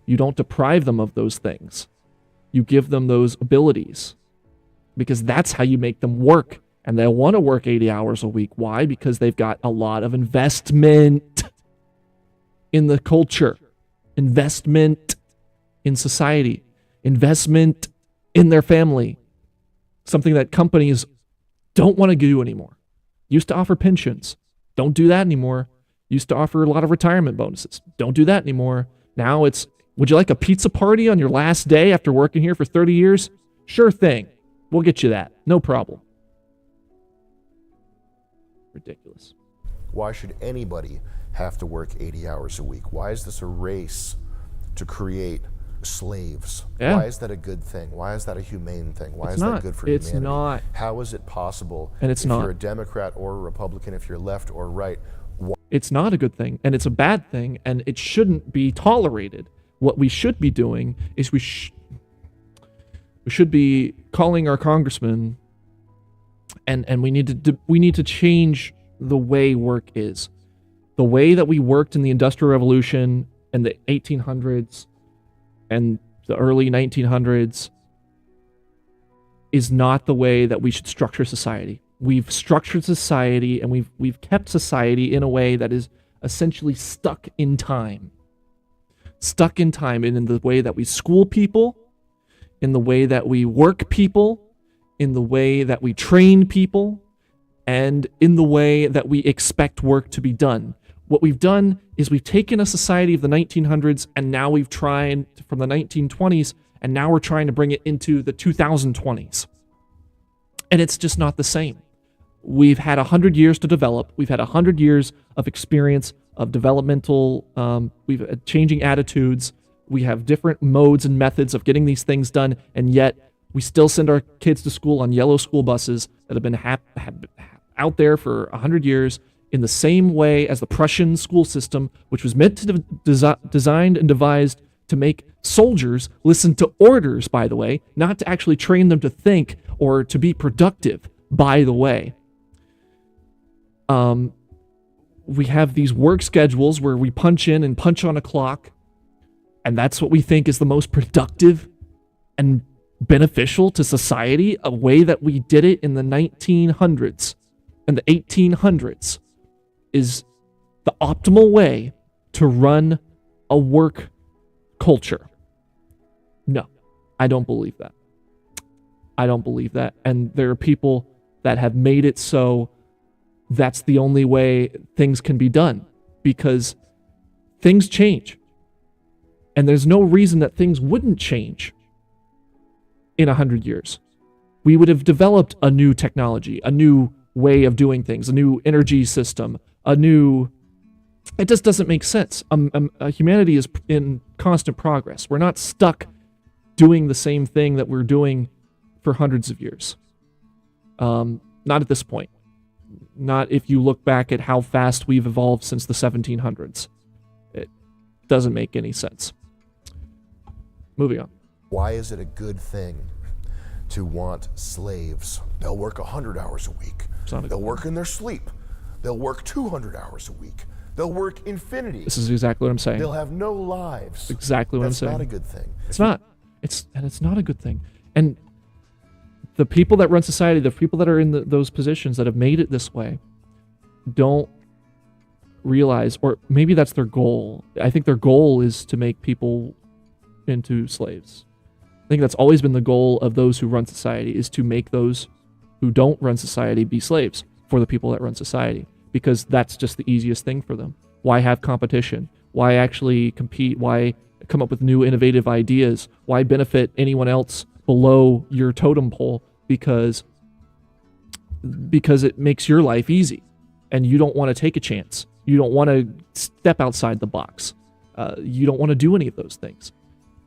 You don't deprive them of those things. You give them those abilities. Because that's how you make them work. And they'll want to work 80 hours a week. Why? Because they've got a lot of investment in the culture. Investment in society. Investment in their family. Something that companies don't want to do anymore. Used to offer pensions. Don't do that anymore. Used to offer a lot of retirement bonuses. Don't do that anymore. Now it's, would you like a pizza party on your last day after working here for 30 years? Sure thing. We'll get you that. No problem. Ridiculous. Why should anybody have to work 80 hours a week? Why is this a race to create slaves? Yeah. Why is that a good thing? Why is that a humane thing? Why It's is not. that good for It's humanity? not. How is it possible? And it's if not. you're a Democrat or a Republican, if you're left or right, It's not a good thing, and it's a bad thing, and it shouldn't be tolerated. What we should be doing is we should be calling our congressman, and we need to change the way work is. The way that we worked in the Industrial Revolution in the 1800s and the early 1900s is not the way that we should structure society. We've structured society and we've kept society in a way that is essentially stuck in time. Stuck in time in the way that we school people, in the way that we work people, in the way that we train people, and in the way that we expect work to be done. What we've done is we've taken a society of the 1900s, and now we've tried from the 1920s, and now we're trying to bring it into the 2020s. And it's just not the same. We've had 100 years to develop. We've had 100 years of experience of developmental, we've had changing attitudes. We have different modes and methods of getting these things done, and yet we still send our kids to school on yellow school buses that have been out there for 100 years in the same way as the Prussian school system, which was meant to designed and devised to make soldiers listen to orders, by the way, not to actually train them to think or to be productive, by the way. We have these work schedules where we punch in and punch on a clock, and that's what we think is the most productive and beneficial to society, a way that we did it in the 1900s and the 1800s is the optimal way to run a work culture. No, I don't believe that. I don't believe that. And there are people that have made it so that's the only way things can be done, because things change. And there's no reason that things wouldn't change in 100 years. We would have developed a new technology, a new way of doing things, a new energy system, it just doesn't make sense. Humanity is in constant progress. We're not stuck doing the same thing that we're doing for hundreds of years. Not at this point. Not if you look back at how fast we've evolved since the 1700s. It doesn't make any sense. Moving on. Why is it a good thing to want slaves? They'll work 100 hours a week. They'll work in their sleep. They'll work 200 hours a week. They'll work infinity. This is exactly what I'm saying. They'll have no lives. Exactly what I'm saying. That's not a good thing. It's not. It's not a good thing. And the people that run society, the people that are in those positions that have made it this way, don't realize, or maybe that's their goal. I think their goal is to make people into slaves. I think that's always been the goal of those who run society, is to make those who don't run society be slaves for the people that run society, because that's just the easiest thing for them. Why have competition? Why actually compete? Why come up with new innovative ideas? Why benefit anyone else below your totem pole? Because it makes your life easy, and you don't want to take a chance. You don't want to step outside the box. You don't want to do any of those things.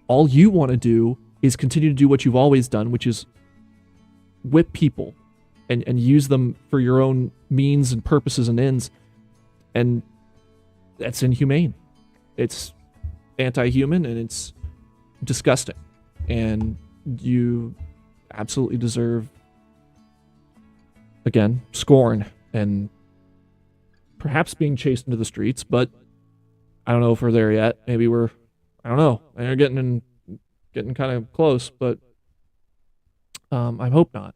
All you want to do is continue to do what you've always done, which is whip people and use them for your own means and purposes and ends. And that's inhumane. It's anti-human, and it's disgusting. And you absolutely deserve, again, scorn and perhaps being chased into the streets, but I don't know if we're there yet. Maybe I don't know. We're getting kind of close, but I hope not.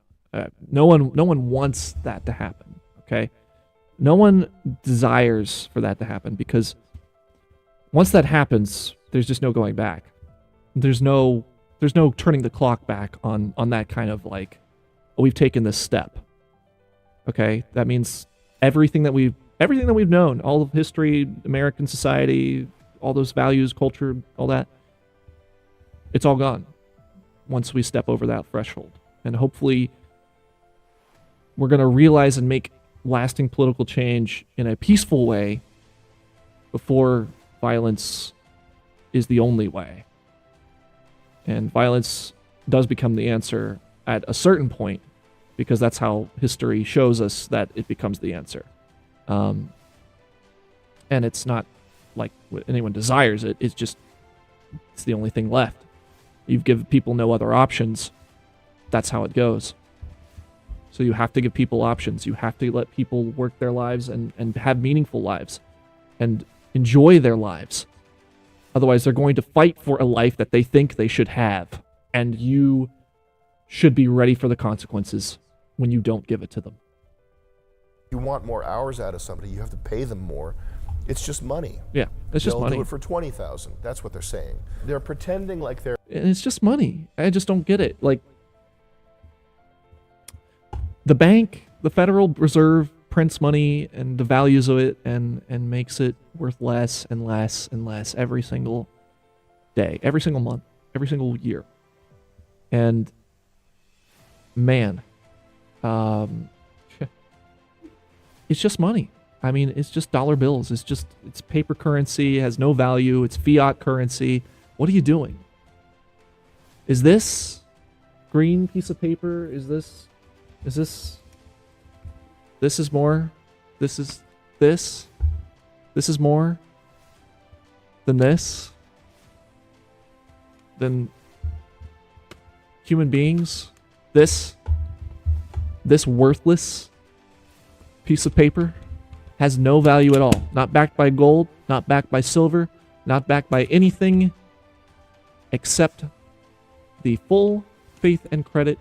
No one wants that to happen, okay? No one desires for that to happen, because once that happens, there's just no going back. There's no turning the clock back on that kind of like, oh, we've taken this step. Okay? That means everything that we've known, all of history, American society, all those values, culture, all that, it's all gone once we step over that threshold. And hopefully we're going to realize and make lasting political change in a peaceful way before violence is the only way. And violence does become the answer at a certain point, because that's how history shows us that it becomes the answer. And it's not like anyone desires it. It's the only thing left. You give people no other options. That's how it goes. So you have to give people options. You have to let people work their lives and have meaningful lives and enjoy their lives. Otherwise, they're going to fight for a life that they think they should have. And you should be ready for the consequences when you don't give it to them. You want more hours out of somebody, you have to pay them more. It's just money. Yeah, it's just They'll money. do it for 20,000. That's what they're saying. They're pretending like they're. And it's just money. I just don't get it. Like, the bank, the Federal Reserve, prints money and devalues it and makes it worth less and less and less every single day, every single month, every single year. And man, it's just money. I mean, it's just dollar bills. It's paper currency, it has no value. It's fiat currency. What are you doing? Is this green piece of paper? Is this more? This is more than this? Than human beings? This worthless piece of paper has no value at all. Not backed by gold, not backed by silver, not backed by anything except the full faith and credit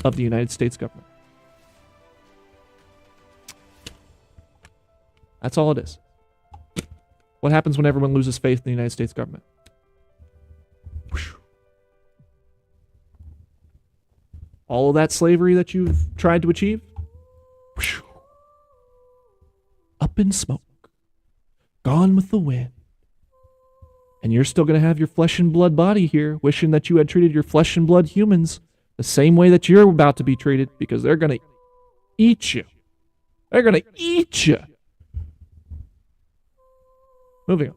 of the United States government. That's all it is. What happens when everyone loses faith in the United States government? All of that slavery that you've tried to achieve? Up in smoke. Gone with the wind. And you're still going to have your flesh and blood body here, wishing that you had treated your flesh and blood humans the same way that you're about to be treated, because they're going to eat you. They're going to eat you. Moving on.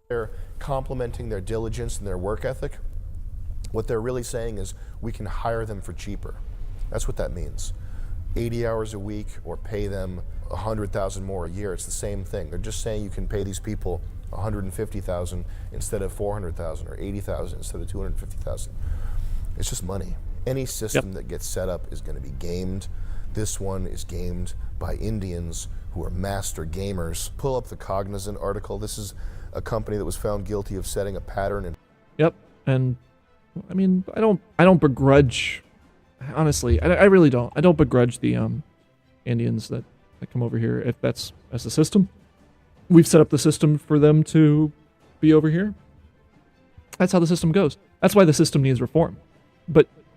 They're complimenting their diligence and their work ethic. What they're really saying is we can hire them for cheaper. That's what that means. 80 hours a week or pay them 100,000 more a year. It's the same thing. They're just saying you can pay these people 150,000 instead of 400,000 or 80,000 instead of 250,000. It's just money. Any system that gets set up is going to be gamed. This one is gamed by Indians who are master gamers. Pull up the Cognizant article. This is a company that was found guilty of setting a pattern. Yep, and I mean, I don't begrudge. Honestly, I really don't. I don't begrudge the Indians that come over here if that's the system. We've set up the system for them to be over here. That's how the system goes. That's why the system needs reform.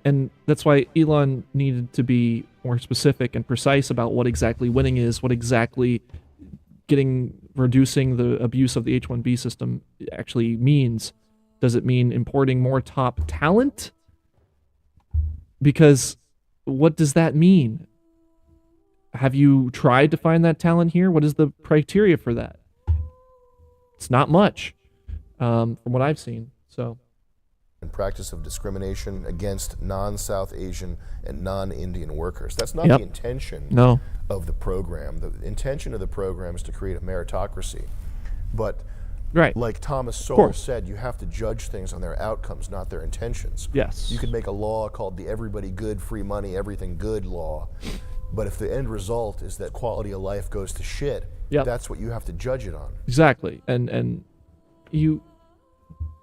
And that's why Elon needed to be more specific and precise about what exactly winning is, what exactly reducing the abuse of the H1B system actually means. Does it mean importing more top talent? Because what does that mean? Have you tried to find that talent here? What is the criteria for that? It's not much, from what I've seen. So, and practice of discrimination against non-South Asian and non-Indian workers. That's not the intention of the program. The intention of the program is to create a meritocracy. But like Thomas Sowell said, you have to judge things on their outcomes, not their intentions. Yes. You could make a law called the everybody good, free money, everything good law. But if the end result is that quality of life goes to shit, that's what you have to judge it on. Exactly. And you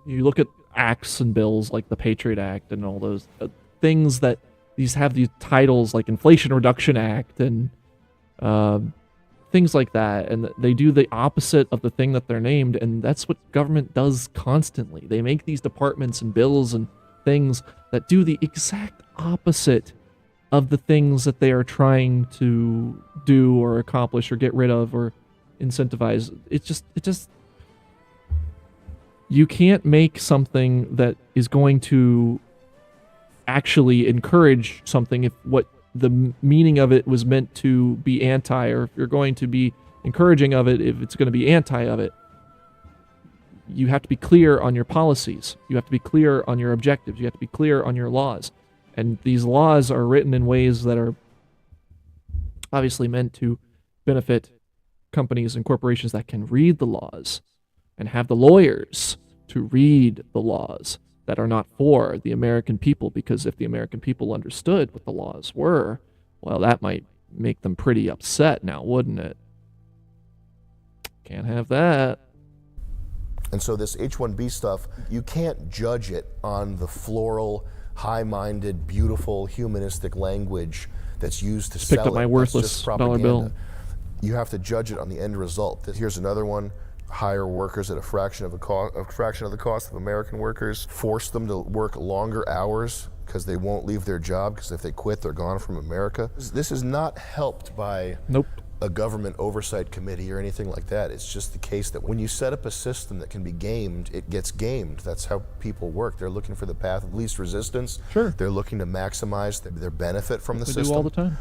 look at acts and bills like the Patriot Act and all those things that have these titles like Inflation Reduction Act and things like that, and they do the opposite of the thing that they're named, and that's what government does constantly. They make these departments and bills and things that do the exact opposite of the things that they are trying to do or accomplish or get rid of or incentivize. It just you can't make something that is going to actually encourage something if what the meaning of it was meant to be anti, or if you're going to be encouraging of it, if it's going to be anti of it. You have to be clear on your policies. You have to be clear on your objectives. You have to be clear on your laws. And these laws are written in ways that are obviously meant to benefit companies and corporations that can read the laws and have the lawyers to read the laws that are not for the American people, because if the American people understood what the laws were, well, that might make them pretty upset now, wouldn't it? Can't have that. And so this H1B stuff, you can't judge it on the floral, high-minded, beautiful, humanistic language that's used to sell it. Picked up my worthless dollar bill. You have to judge it on the end result. Here's another one. Hire workers at a fraction of the cost of American workers. Force them to work longer hours because they won't leave their job, because if they quit, they're gone from America. This is not helped by Nope. a government oversight committee or anything like that. It's just the case that when you set up a system that can be gamed, it gets gamed. That's how people work. They're looking for the path of least resistance. Sure. They're looking to maximize their benefit from the We system. do all the time.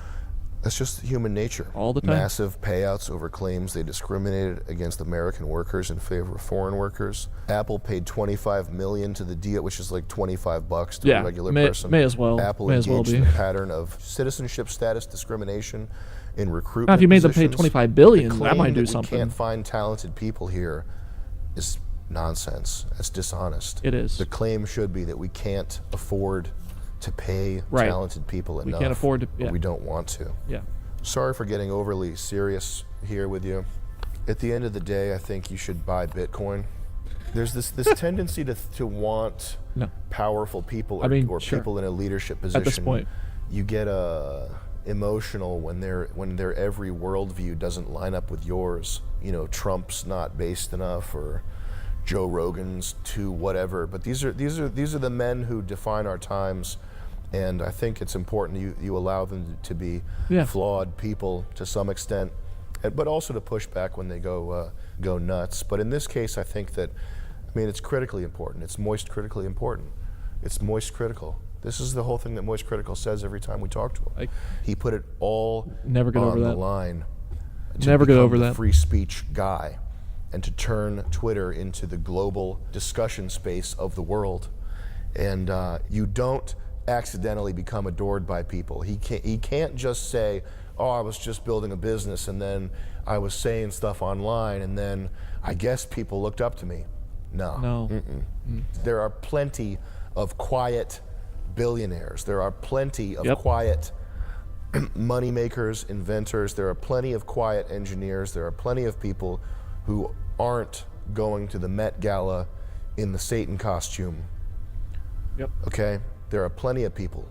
That's just human nature. All the time. Massive payouts over claims they discriminated against American workers in favor of foreign workers. Apple paid $25 million to the deal, which is like $25 to a regular person. May as well. Apple May as well engaged be. in a pattern of citizenship status discrimination in recruitment. Now, if you made them pay positions. $25 billion, The that claim might do we something. can't find talented people here is nonsense. That's dishonest. It is. The claim should be that we can't afford to pay Right. talented people enough. We can't afford to. But Yeah. we don't want to. Yeah. Sorry for getting overly serious here with you. At the end of the day, I think you should buy Bitcoin. There's this tendency to want No. powerful people, or, I mean, or sure. people in a leadership position. At this point. You get emotional when their every worldview doesn't line up with yours. You know, Trump's not based enough, or Joe Rogan's too whatever. But these are the men who define our times. And I think it's important you allow them to be Yeah. flawed people to some extent, but also to push back when they go nuts. But in this case, I think that, it's critically important. It's moist critically important. It's moist critical. This is the whole thing that Moist Critical says every time we talk to him. He put it all Never get on over the that. line to Never get become over the that. free speech guy, and to turn Twitter into the global discussion space of the world. And you don't accidentally become adored by people. He can't just say, oh, I was just building a business and then I was saying stuff online and then I guess people looked up to me. No. There are plenty of quiet billionaires. There are plenty of quiet money makers, inventors. There are plenty of quiet engineers. There are plenty of people who aren't going to the Met Gala in the Satan costume. Yep. Okay? There are plenty of people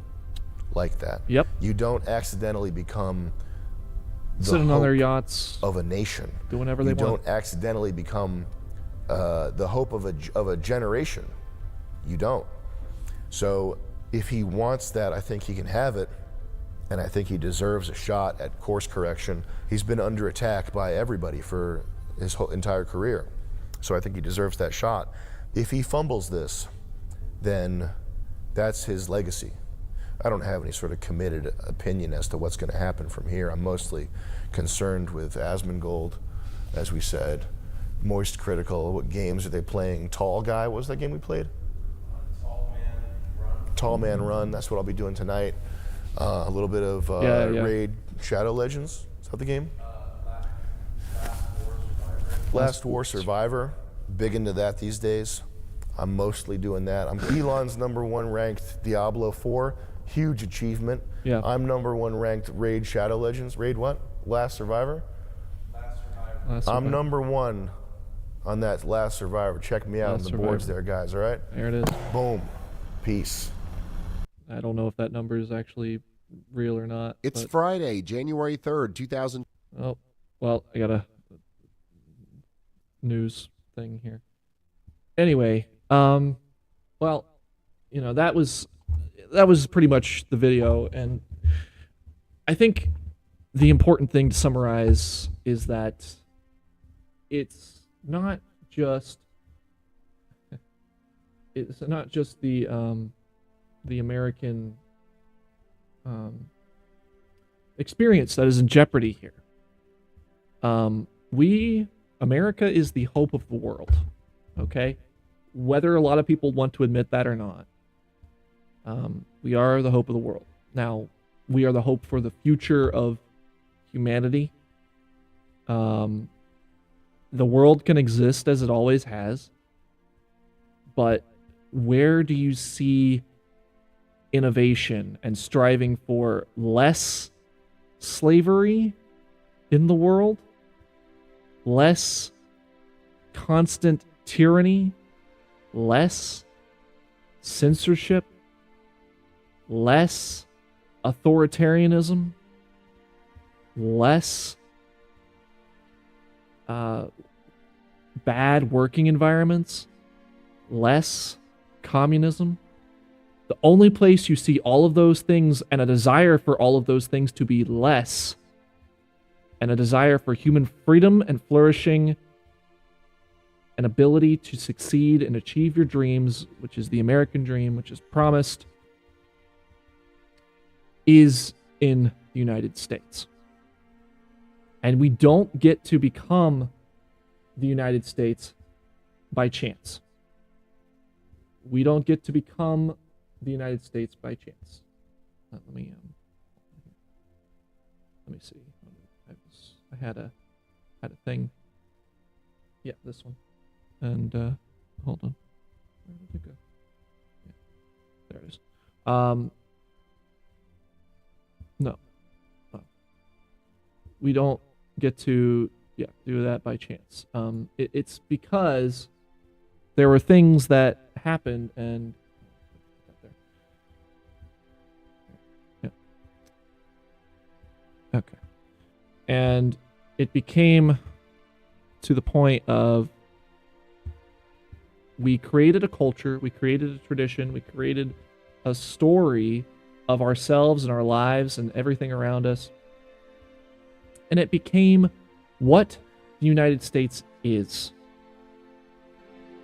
like that. Yep. You don't accidentally become the Sitting on their hope yachts, of a nation. do whatever they You want. don't accidentally become the hope of a generation. You don't. So if he wants that, I think he can have it, and I think he deserves a shot at course correction. He's been under attack by everybody for his whole entire career, so I think he deserves that shot. If he fumbles this, then that's his legacy. I don't have any sort of committed opinion as to what's going to happen from here. I'm mostly concerned with Asmongold, as we said. Moist Critical, what games are they playing? Tall Guy, what was that game we played? Tall Man Run, that's what I'll be doing tonight. A little bit of Raid Shadow Legends, is that the game? Last War Survivor, big into that these days. I'm mostly doing that. I'm Elon's #1 ranked Diablo 4, huge achievement. Yeah. I'm #1 ranked Raid Shadow Legends. Raid what? Last Survivor? I'm #1 on that Last Survivor. Check me out on the boards there, guys, all right? There it is. Boom. Peace. I don't know if that number is actually real or not. It's but, Friday, January 3rd, 2000. oh, well, I got a news thing here. Anyway, well, that was pretty much the video, and I think the important thing to summarize is that it's not just the American experience that is in jeopardy here. America is the hope of the world, okay? Whether a lot of people want to admit that or not, we are the hope of the world. Now, we are the hope for the future of humanity. The world can exist as it always has, but where do you see innovation and striving for less slavery in the world? Less constant tyranny? Less censorship? Less authoritarianism? Less bad working environments, less communism. The only place you see all of those things and a desire for all of those things to be less, and a desire for human freedom and flourishing, an ability to succeed and achieve your dreams, which is the American dream, which is promised, is in the United States. And we don't get to become the United States by chance. We don't get to become the United States by chance. Let me see. I had a thing. Yeah, this one. And hold on. Where did it go? Yeah, there it is. No. We don't get to do that by chance. It's because there were things that happened and okay. And it became to the point of we created a culture, we created a tradition, we created a story of ourselves and our lives and everything around us. And it became what the United States is.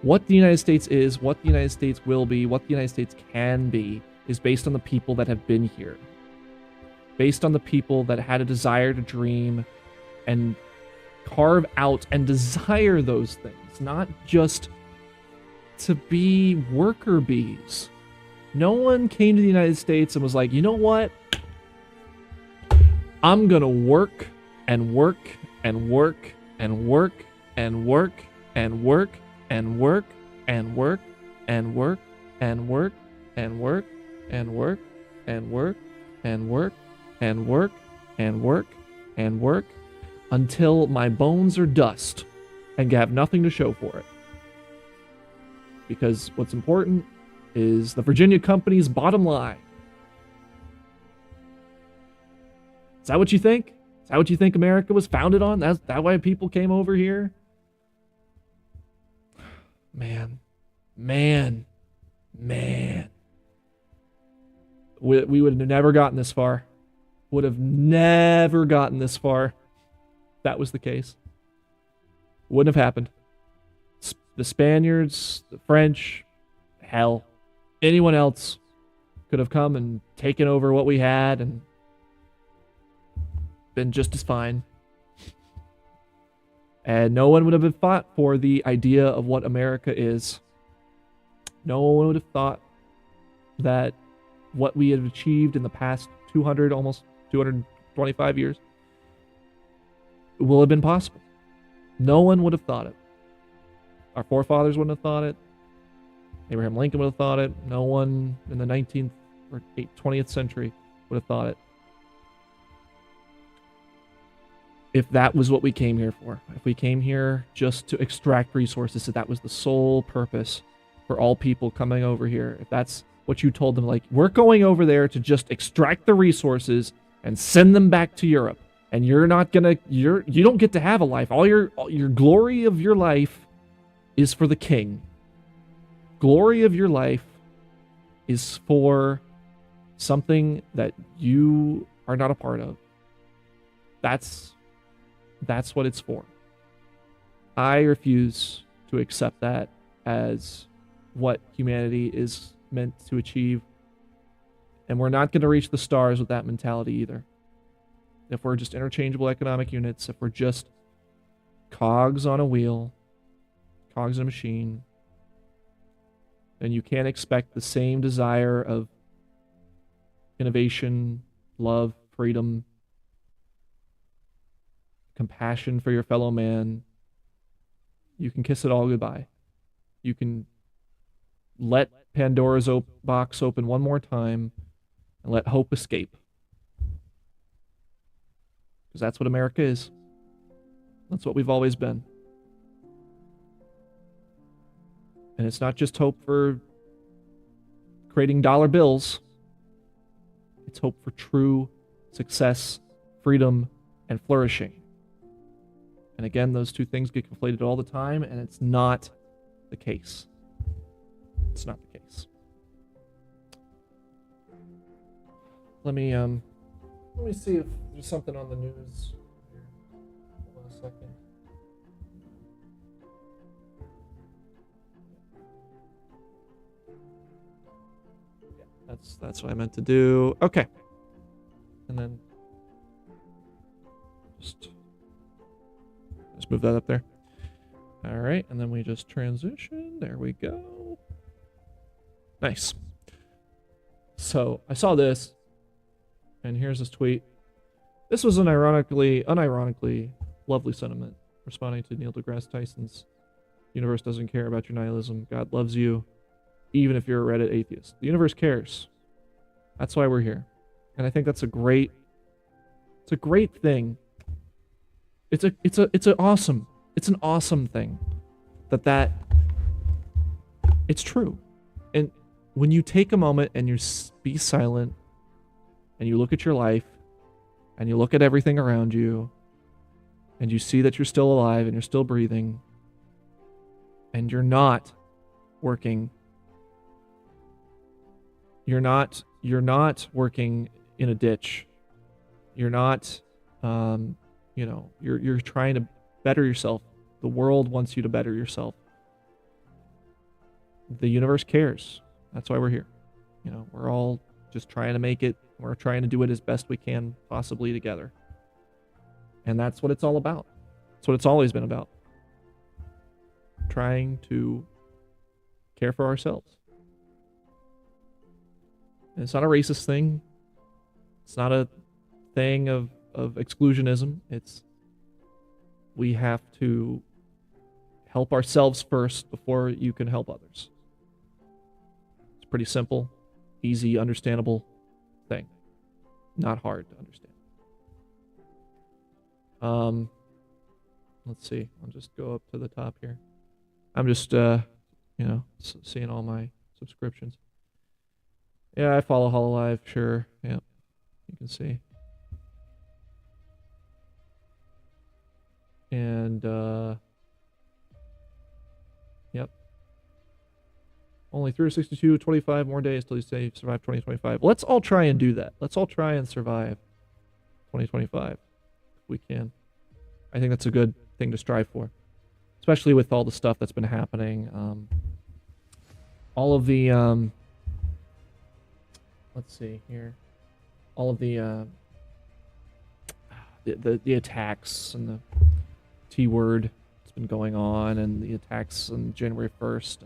What the United States is, what the United States will be, what the United States can be, is based on the people that have been here. Based on the people that had a desire to dream and carve out and desire those things, not just to be worker bees. No one came to the United States and was like, you know what? I'm gonna work and work and work and work and work and work and work and work and work and work and work and work and work and work and work and work and work until my bones are dust and have nothing to show for it. Because what's important is the Virginia company's bottom line. Is that what you think? Is that what you think America was founded on? That's that why people came over here? Man. We would have never gotten this far. Would have never gotten this far. If that was the case. Wouldn't have happened. The Spaniards, the French, hell, anyone else could have come and taken over what we had and been just as fine. And no one would have been fought for the idea of what America is. No one would have thought that what we have achieved in the past 200, almost 225 years will have been possible. No one would have thought it. Our forefathers wouldn't have thought it. Abraham Lincoln would have thought it. No one in the 19th or 20th century would have thought it. If that was what we came here for. If we came here just to extract resources, if that was the sole purpose for all people coming over here. If that's what you told them, like, we're going over there to just extract the resources and send them back to Europe. And you're not gonna, you don't get to have a life. All your glory of your life is for the king. Glory of your life is for something that you are not a part of. That's what it's for. I refuse to accept that as what humanity is meant to achieve. And we're not going to reach the stars with that mentality either. If we're just interchangeable economic units, if we're just cogs on a wheel, cogs in a machine, then you can't expect the same desire of innovation, love, freedom, compassion for your fellow man. You can kiss it all goodbye. You can let Pandora's box open one more time and let hope escape. Because that's what America is. That's what we've always been. And it's not just hope for creating dollar bills. It's hope for true success, freedom, and flourishing. And again, those two things get conflated all the time, and it's not the case. It's not the case. Let me see if there's something on the news here. Hold on a second. Yeah, that's what I meant to do. Okay. And then just move that up there. All right, and then we just transition. There we go. Nice. So I saw this, and here's this tweet. This was an unironically lovely sentiment, responding to Neil deGrasse Tyson's "Universe doesn't care about your nihilism. God loves you, even if you're a Reddit atheist. The universe cares. That's why we're here." And I think that's a great thing. It's an awesome thing that it's true. And when you take a moment and you be silent and you look at your life and you look at everything around you and you see that you're still alive and you're still breathing and you're not working, you're not working in a ditch, you're not you're trying to better yourself. The world wants you to better yourself. The universe cares. That's why we're here. We're all just trying to make it. We're trying to do it as best we can possibly together. And that's what it's all about. That's what it's always been about. Trying to care for ourselves. And it's not a racist thing. It's not a thing of exclusionism. It's we have to help ourselves first before you can help others. It's pretty simple, easy, understandable thing. Not hard to understand. Let's see. I'll just go up to the top here. I'm just seeing all my subscriptions. Yeah, I follow Hololive, sure. Yeah. You can see. And yep. Only 362, 25 more days till you say survive 2025. Let's all try and do that. Let's all try and survive 2025 if we can. I think that's a good thing to strive for, especially with all the stuff that's been happening. All of the let's see here. All of the attacks and the T-word that's been going on, and the attacks on January 1st,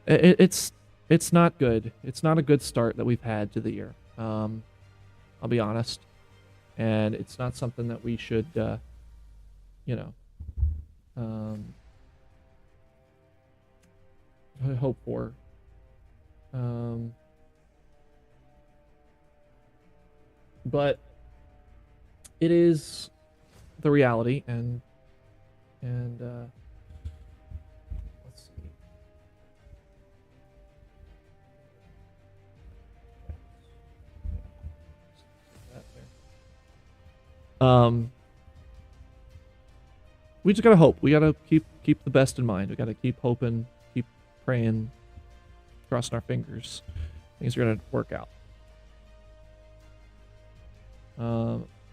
and it's not good. It's not a good start that we've had to the year. I'll be honest, and it's not something that we should, hope for. But it is the reality, and let's see. We just gotta hope. We gotta keep the best in mind. We gotta keep hoping, keep praying, crossing our fingers. Things are gonna work out.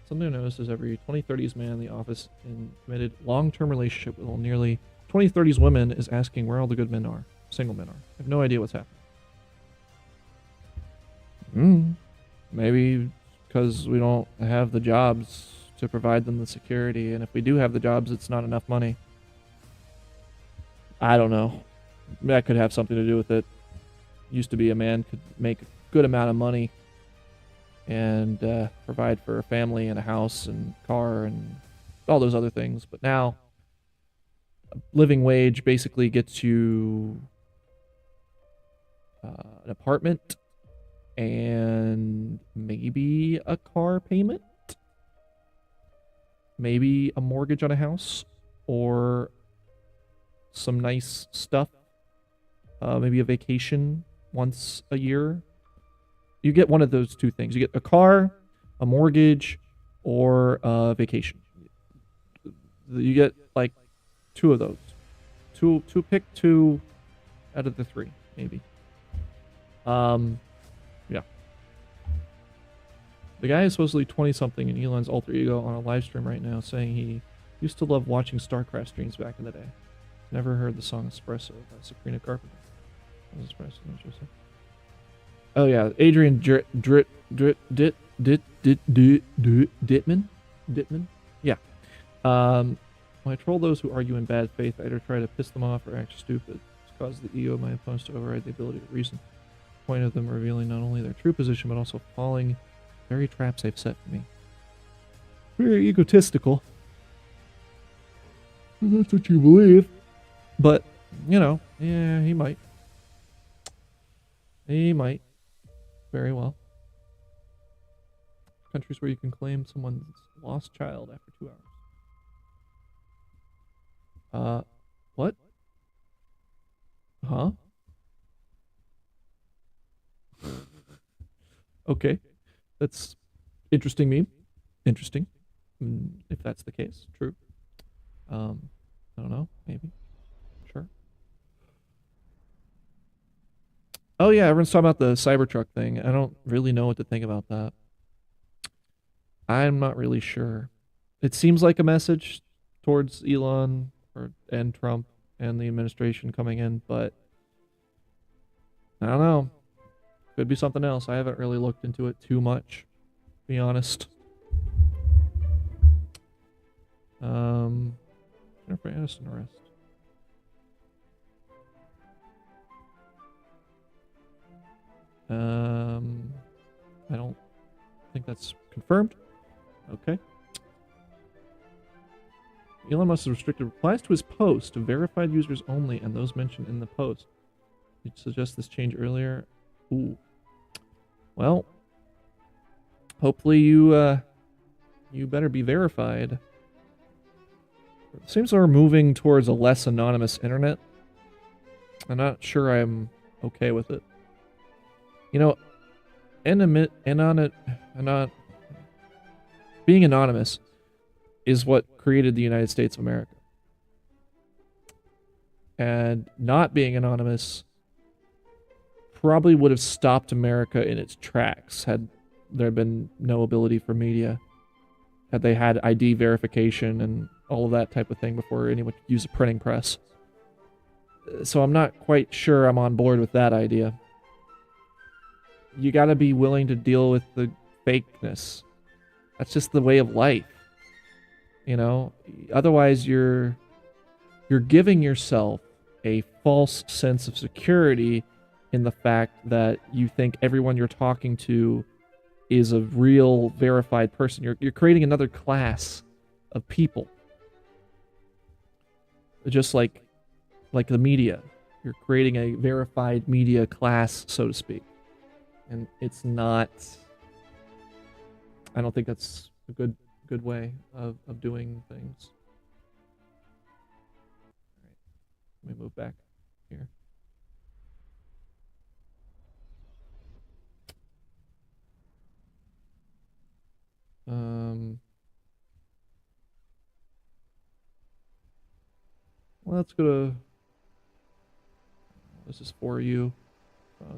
Something I noticed is every 2030s man in the office in committed long-term relationship with nearly 2030s women is asking where all the good men are, single men are. I have no idea what's happening. Maybe because we don't have the jobs to provide them the security, and if we do have the jobs, it's not enough money. I don't know. That could have something to do with it. Used to be a man could make a good amount of money and provide for a family and a house and car and all those other things. But now, a living wage basically gets you an apartment and maybe a car payment, maybe a mortgage on a house, or some nice stuff, maybe a vacation once a year. You get one of those two things. You get a car, a mortgage, or a vacation. You get like 2 of those. Pick 2 out of the 3, maybe. Yeah. The guy is supposedly 20-something in Elon's alter ego on a live stream right now, saying he used to love watching StarCraft streams back in the day. Never heard the song Espresso by Sabrina Carpenter. Espresso, interesting. Oh yeah, Adrian Dittman? Yeah. When I troll those who argue in bad faith, I either try to piss them off or act stupid. It's caused the ego of my opponents to override the ability to reason. The point of them revealing not only their true position, but also falling very traps they've set for me. Very egotistical. That's what you believe. But, you know, yeah, he might. He might. Very well. Countries where you can claim someone's lost child after 2 hours. What? Huh? Okay. That's interesting meme. Interesting. If that's the case. True. I don't know. Maybe. Sure. Oh yeah, everyone's talking about the Cybertruck thing. I don't really know what to think about that. I'm not really sure. It seems like a message towards Elon and Trump and the administration coming in, but I don't know. Could be something else. I haven't really looked into it too much, to be honest. Jennifer Aniston arrest. I don't think that's confirmed. Okay. Elon must have restricted replies to his post to verified users only and those mentioned in the post. Did you suggest this change earlier? Ooh. Well, hopefully you better be verified. It seems like we're moving towards a less anonymous internet. I'm not sure I'm okay with it. You know, being anonymous is what created the United States of America. And not being anonymous probably would have stopped America in its tracks had there been no ability for media. Had they had ID verification and all of that type of thing before anyone could use a printing press. So I'm not quite sure I'm on board with that idea. You gotta be willing to deal with the fakeness. That's just the way of life. You know? Otherwise you're giving yourself a false sense of security in the fact that you think everyone you're talking to is a real verified person. You're creating another class of people. Just like the media. You're creating a verified media class, so to speak. And it's not... I don't think that's a good way of doing things. Alright. Let me move back here. Let's go to... This is for you.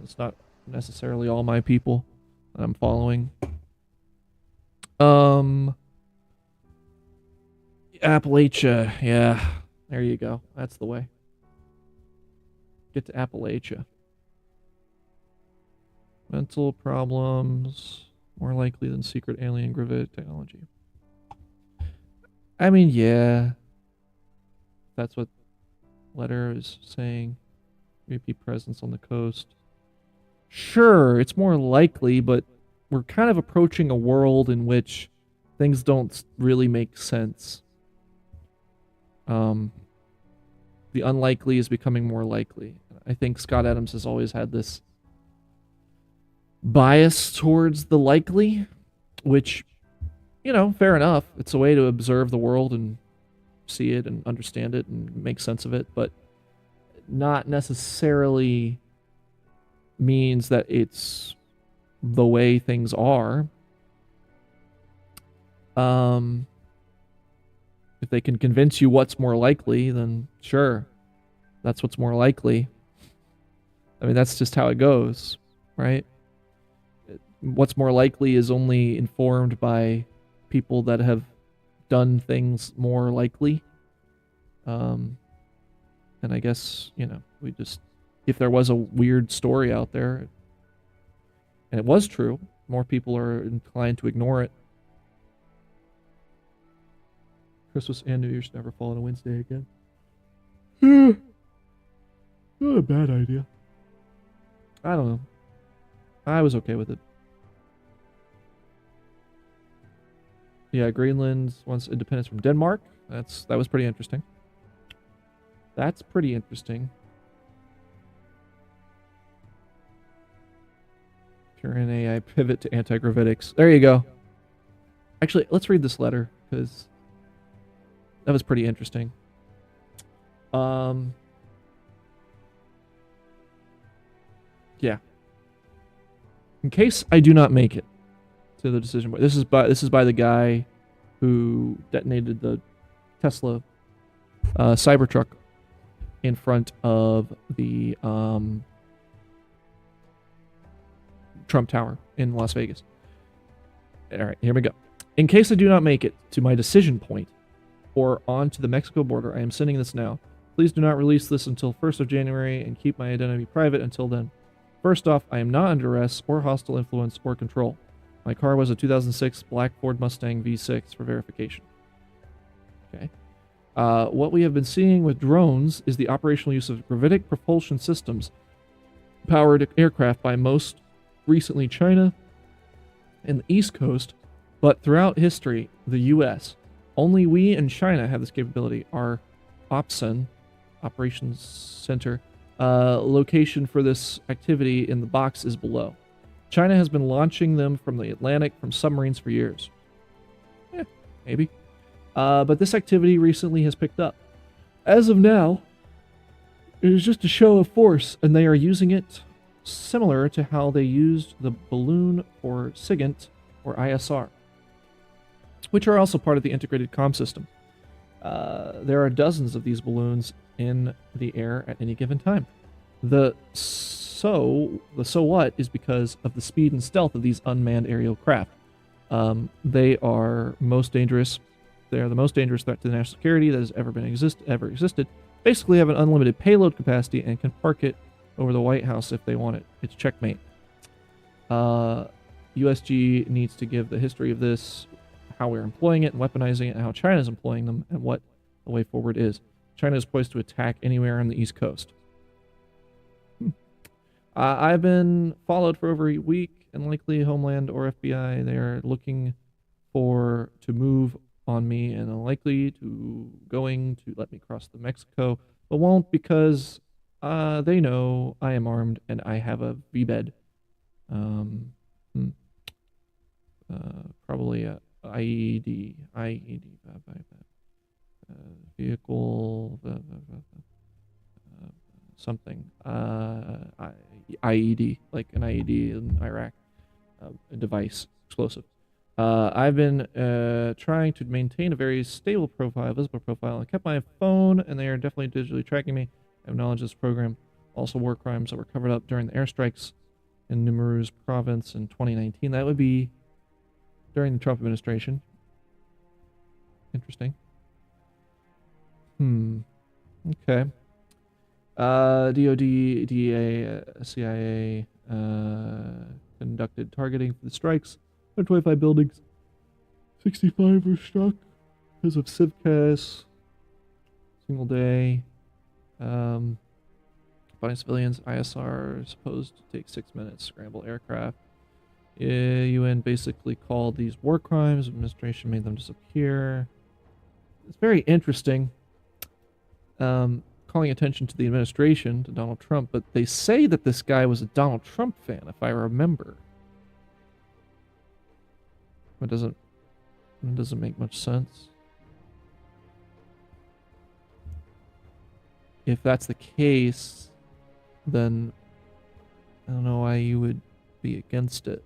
It's not necessarily all my people that I'm following. Appalachia. Yeah. There you go. That's the way. Get to Appalachia. Mental problems. More likely than secret alien gravitic technology. I mean, yeah. That's what letter is saying. Repeat presence on the coast. Sure, it's more likely, but we're kind of approaching a world in which things don't really make sense. The unlikely is becoming more likely. I think Scott Adams has always had this bias towards the likely, which, you know, fair enough. It's a way to observe the world and see it and understand it and make sense of it, but not necessarily means that it's the way things are. If they can convince you what's more likely, then sure, that's what's more likely. I mean, that's just how it goes, right? What's more likely is only informed by people that have done things more likely. And I guess, we just, if there was a weird story out there, and it was true, more people are inclined to ignore it. Christmas and New Year's should never fall on a Wednesday again. Not a bad idea. I don't know. I was okay with it. Yeah, Greenland wants independence from Denmark. That was pretty interesting. That's pretty interesting. Current AI pivot to anti-gravitics. There you go. Actually, let's read this letter, because that was pretty interesting. Yeah. In case I do not make it to the decision point, this is by the guy who detonated the Tesla Cybertruck in front of the Trump Tower in Las Vegas. All right, here we go. In case I do not make it to my decision point or on to the Mexico border, I am sending this now. Please do not release this until 1st of January and keep my identity private until then. First off, I am not under arrest or hostile influence or control. My car was a 2006 black Ford Mustang V6 for verification. Okay. What we have been seeing with drones is the operational use of gravitic propulsion systems powered aircraft by most recently China and the East Coast, but throughout history, the U.S. Only we and China have this capability. Our OPSCEN, Operations Center, location for this activity in the box is below. China has been launching them from the Atlantic from submarines for years. Maybe. But this activity recently has picked up. As of now, it is just a show of force, and they are using it similar to how they used the balloon for SIGINT or ISR, which are also part of the integrated comm system. There are dozens of these balloons in the air at any given time. The so what is because of the speed and stealth of these unmanned aerial craft. They are most dangerous. They are the most dangerous threat to national security that has ever existed. Basically, have an unlimited payload capacity and can park it over the White House if they want it. It's checkmate. USG needs to give the history of this, how we're employing it and weaponizing it, and how China is employing them, and what the way forward is. China is poised to attack anywhere on the East Coast. I've been followed for over a week, and likely Homeland or FBI, they are looking to move on me, and unlikely going to let me cross the Mexico, but won't because they know I am armed and I have a V-bed. Probably a IED, vehicle, something, IED, like an IED in Iraq, a device, explosive. I've been trying to maintain a very stable profile, visible profile. I kept my phone, and they are definitely digitally tracking me. I have knowledge of this program. Also, war crimes that were covered up during the airstrikes in Numerus province in 2019. That would be during the Trump administration. Interesting. Okay. DOD, DEA, CIA conducted targeting for the strikes. 125 buildings. 65 were struck because of CivCas. Single day. Finding civilians. ISR supposed to take 6 minutes. Scramble aircraft. UN basically called these war crimes. Administration made them disappear. It's very interesting. Calling attention to the administration, to Donald Trump, but they say that this guy was a Donald Trump fan, if I remember. It doesn't make much sense. If that's the case, then I don't know why you would be against it.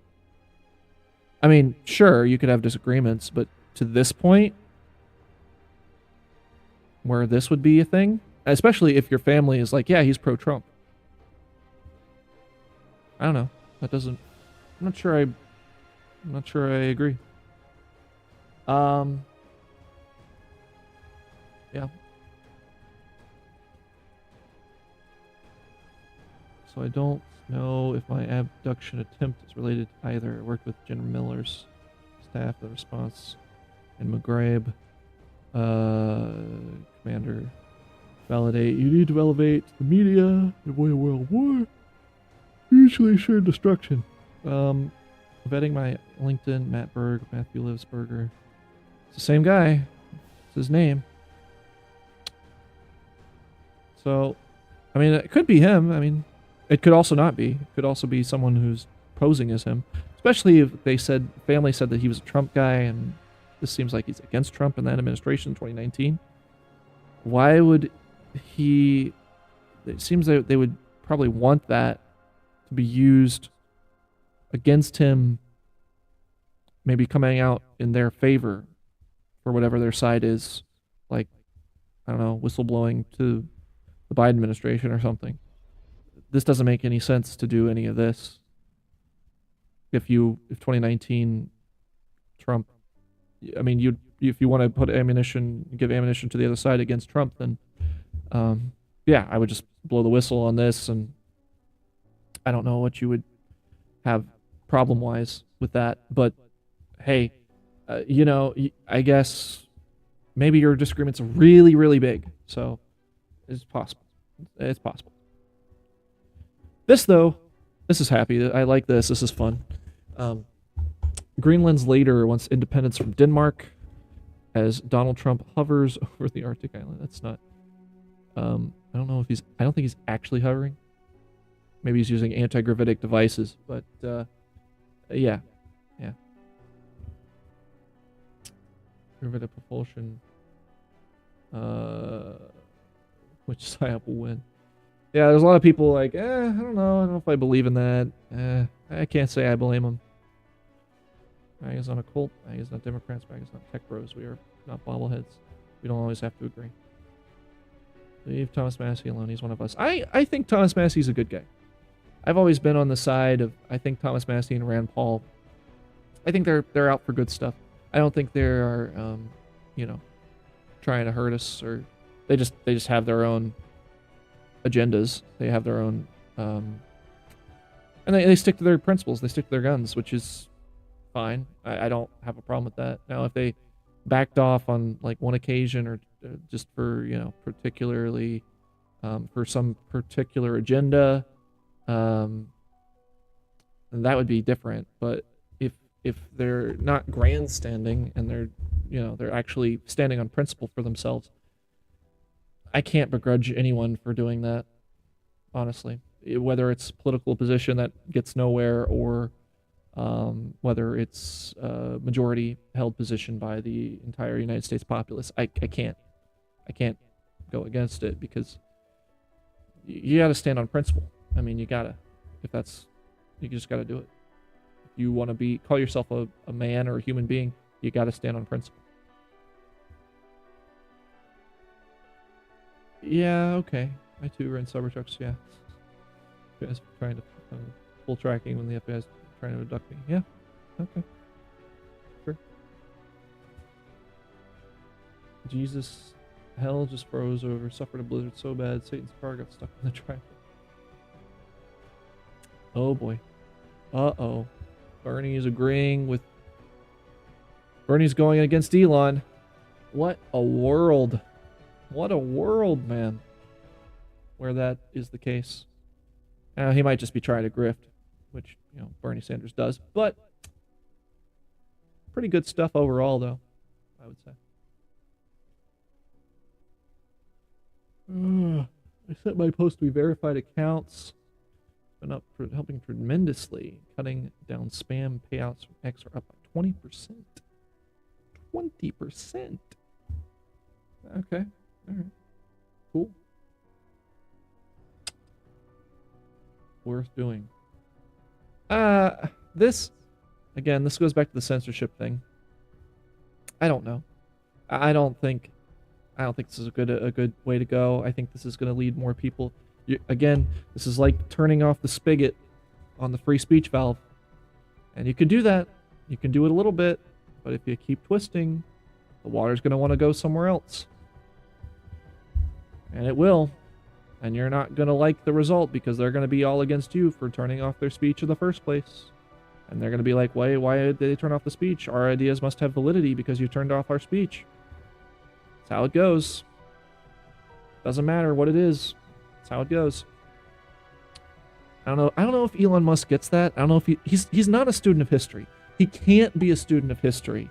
I mean, sure, you could have disagreements, but to this point, where this would be a thing, especially if your family is like, yeah, he's pro-Trump. I don't know. That doesn't. I'm not sure. I'm not sure I agree. Yeah. So I don't know if my abduction attempt is related to either. I worked with General Miller's staff, the response, and McGrabe, commander. Validate. You need to elevate the media. Avoid a world war. Mutually assured destruction. Vetting my LinkedIn, Matt Berg, Matthew Livsberger. It's the same guy. It's his name. So, I mean, it could be him. I mean, it could also not be. It could also be someone who's posing as him. Especially if they said, family said that he was a Trump guy, and this seems like he's against Trump in that administration in 2019. Why would he... It seems that they would probably want that to be used against him, maybe coming out in their favor for whatever their side is, like, I don't know, whistleblowing to the Biden administration or something. This doesn't make any sense to do any of this. If 2019 Trump, I mean, if you want to put ammunition, give ammunition to the other side against Trump, then yeah, I would just blow the whistle on this, and I don't know what you would have problem-wise with that, but hey, you know, I guess maybe your disagreement's really, really big, so it's possible. It's possible. This, though, this is happy. I like this. This is fun. Greenland's later wants independence from Denmark as Donald Trump hovers over the Arctic island. That's not... I don't know if he's... I don't think he's actually hovering. Maybe he's using anti-gravitic devices, but yeah. Yeah. Gravitic propulsion. Which psyop will win? Yeah, there's a lot of people like, I don't know. I don't know if I believe in that. I can't say I blame them. MAGA's not a cult. MAGA's not Democrats. MAGA's not tech bros. We are not bobbleheads. We don't always have to agree. Leave Thomas Massey alone. He's one of us. I think Thomas Massey's a good guy. I've always been on the side of, I think Thomas Massey and Rand Paul, I think they're out for good stuff. I don't think they are, you know, trying to hurt us, or they just have their own agendas. They have their own, and they stick to their principles. They stick to their guns, which is fine. I don't have a problem with that. Now, if they backed off on like one occasion, or just for, you know, particularly for some particular agenda, and that would be different. But if they're not grandstanding and they're, you know, they're actually standing on principle for themselves, I can't begrudge anyone for doing that, honestly. Whether it's political position that gets nowhere, or whether it's a majority held position by the entire United States populace, I can't go against it, because you got to stand on principle. I mean, you gotta. You just gotta do it. If you want to call yourself a man or a human being, you got to stand on principle. Yeah, okay. I too were in Cybertrucks, yeah. FBI's trying to full tracking when the FBI's trying to abduct me. Yeah, okay. Sure. Jesus, hell just froze over, suffered a blizzard so bad, Satan's car got stuck in the traffic. Oh boy. Uh-oh. Bernie's agreeing with... Bernie's going against Elon. What a world. What a world, man. Where that is the case. He might just be trying to grift, which, you know, Bernie Sanders does. But pretty good stuff overall, though, I would say. I set my post to be verified accounts. Been up for helping tremendously. Cutting down spam payouts from X are up by 20%. 20%. Okay. All right. Cool. Worth doing. This goes back to the censorship thing. I don't know. I don't think I don't think this is a good way to go. I think this is going to lead more people. Again, this is like turning off the spigot on the free speech valve. And you can do that. You can do it a little bit, but if you keep twisting, the water's going to want to go somewhere else. And it will. And you're not going to like the result because they're going to be all against you for turning off their speech in the first place. And they're going to be like, why did they turn off the speech? Our ideas must have validity because you turned off our speech. That's how it goes. Doesn't matter what it is. That's how it goes. I don't know if Elon Musk gets that. I don't know if he's not a student of history. He can't be a student of history.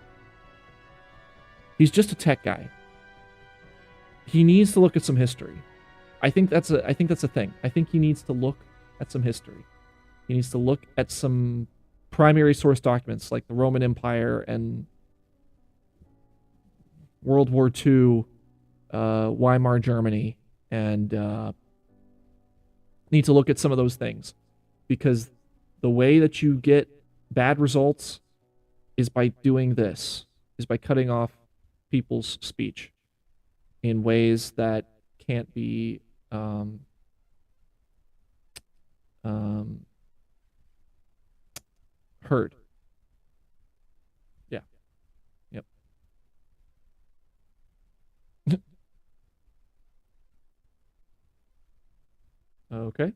He's just a tech guy. He needs to look at some history. I think that's a thing. I think he needs to look at some history. He needs to look at some primary source documents like the Roman Empire and World War II, Weimar Germany, and need to look at some of those things, because the way that you get bad results is by doing this, is by cutting off people's speech in ways that can't be heard. Yeah. Yep. Okay.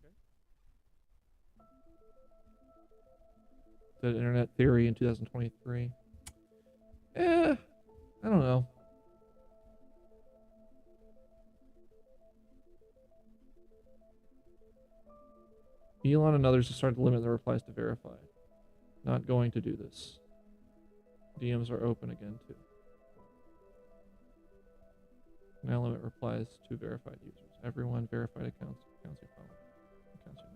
The internet theory in 2023. I don't know. Elon and others have started to limit their replies to verified. Not going to do this. DMs are open again too. Now limit replies to verified users. Everyone verified accounts you follow. Accounts you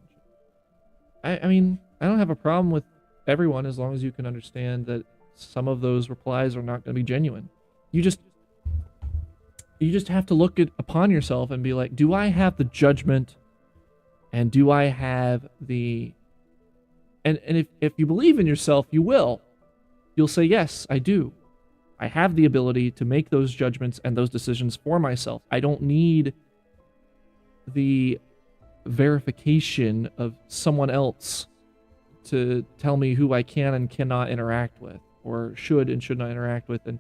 mentioned. I mean, I don't have a problem with everyone as long as you can understand that some of those replies are not going to be genuine. You just have to look upon yourself and be like, do I have the judgment, and do I have the... And if you believe in yourself, you'll say, yes, I do. I have the ability to make those judgments and those decisions for myself. I don't need the verification of someone else to tell me who I can and cannot interact with, or should and should not interact with, and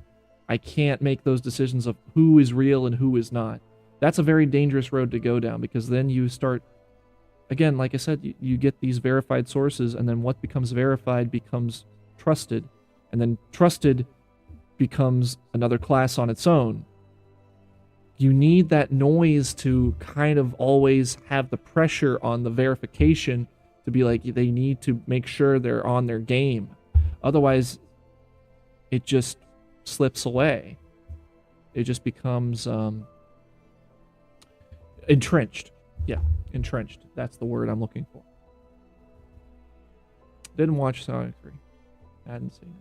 I can't make those decisions of who is real and who is not. That's a very dangerous road to go down, because then you start, again, like I said, you get these verified sources, and then what becomes verified becomes trusted, and then trusted becomes another class on its own. You need that noise to kind of always have the pressure on the verification to be like, they need to make sure they're on their game. Otherwise, it just slips away. It just becomes entrenched. Yeah, entrenched. That's the word I'm looking for. Didn't watch Sonic 3. Hadn't seen it.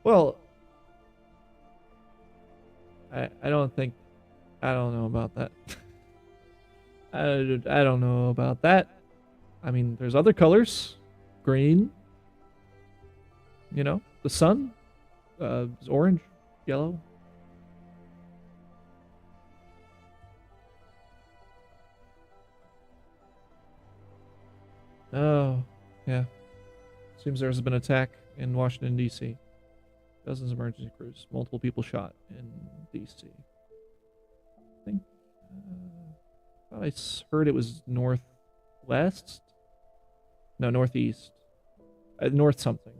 Well, I don't know about that. I don't know about that. I mean, there's other colors. Green. You know, the sun. Is orange, yellow. Oh, yeah. Seems there's been an attack in Washington, D.C. Dozens of emergency crews. Multiple people shot in D.C. I think... thought I heard it was northwest? No, northeast. North something.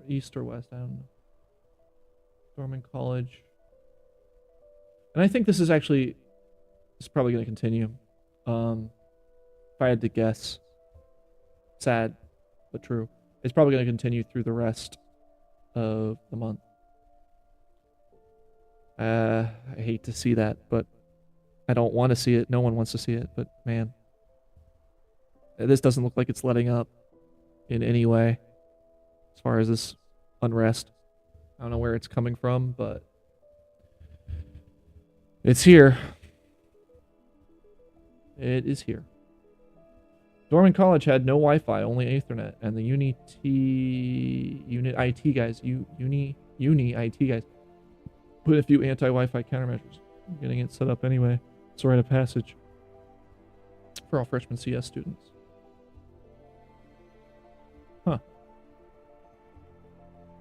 East or west, I don't know. Dorman College. And I think this is probably going to continue. If I had to guess. Sad, but true. It's probably going to continue through the rest of the month. I hate to see that, but I don't want to see it. No one wants to see it, but man. This doesn't look like it's letting up in any way as far as this unrest. I don't know where it's coming from, but it's here. It is here. Dorm in college had no Wi-Fi, only Ethernet, and the unit IT guys, uni IT guys, put a few anti-Wi-Fi countermeasures. Getting it set up anyway. It's a rite of passage for all freshman CS students. Huh.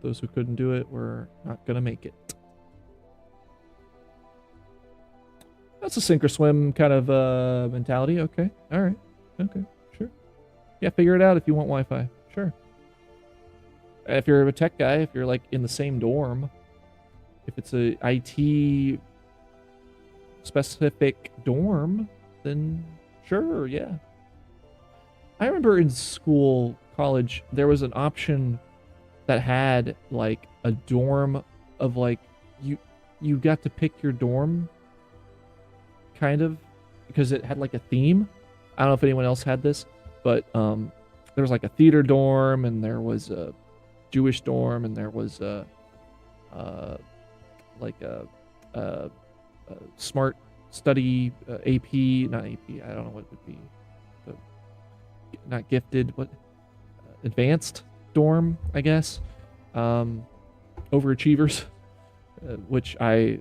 Those who couldn't do it were not gonna make it. That's a sink or swim kind of mentality. Okay. All right. Okay. Sure. Yeah, figure it out if you want Wi-Fi. Sure. If you're a tech guy, if you're like in the same dorm, if it's a IT specific dorm, then sure, yeah. I remember in school, college, there was an option that had like a dorm of like you got to pick your dorm kind of because it had like a theme. I don't know if anyone else had this, but there was like a theater dorm and there was a Jewish dorm and there was a smart study AP, not AP, I don't know what it would be, but not gifted, but advanced dorm, I guess. Overachievers, which I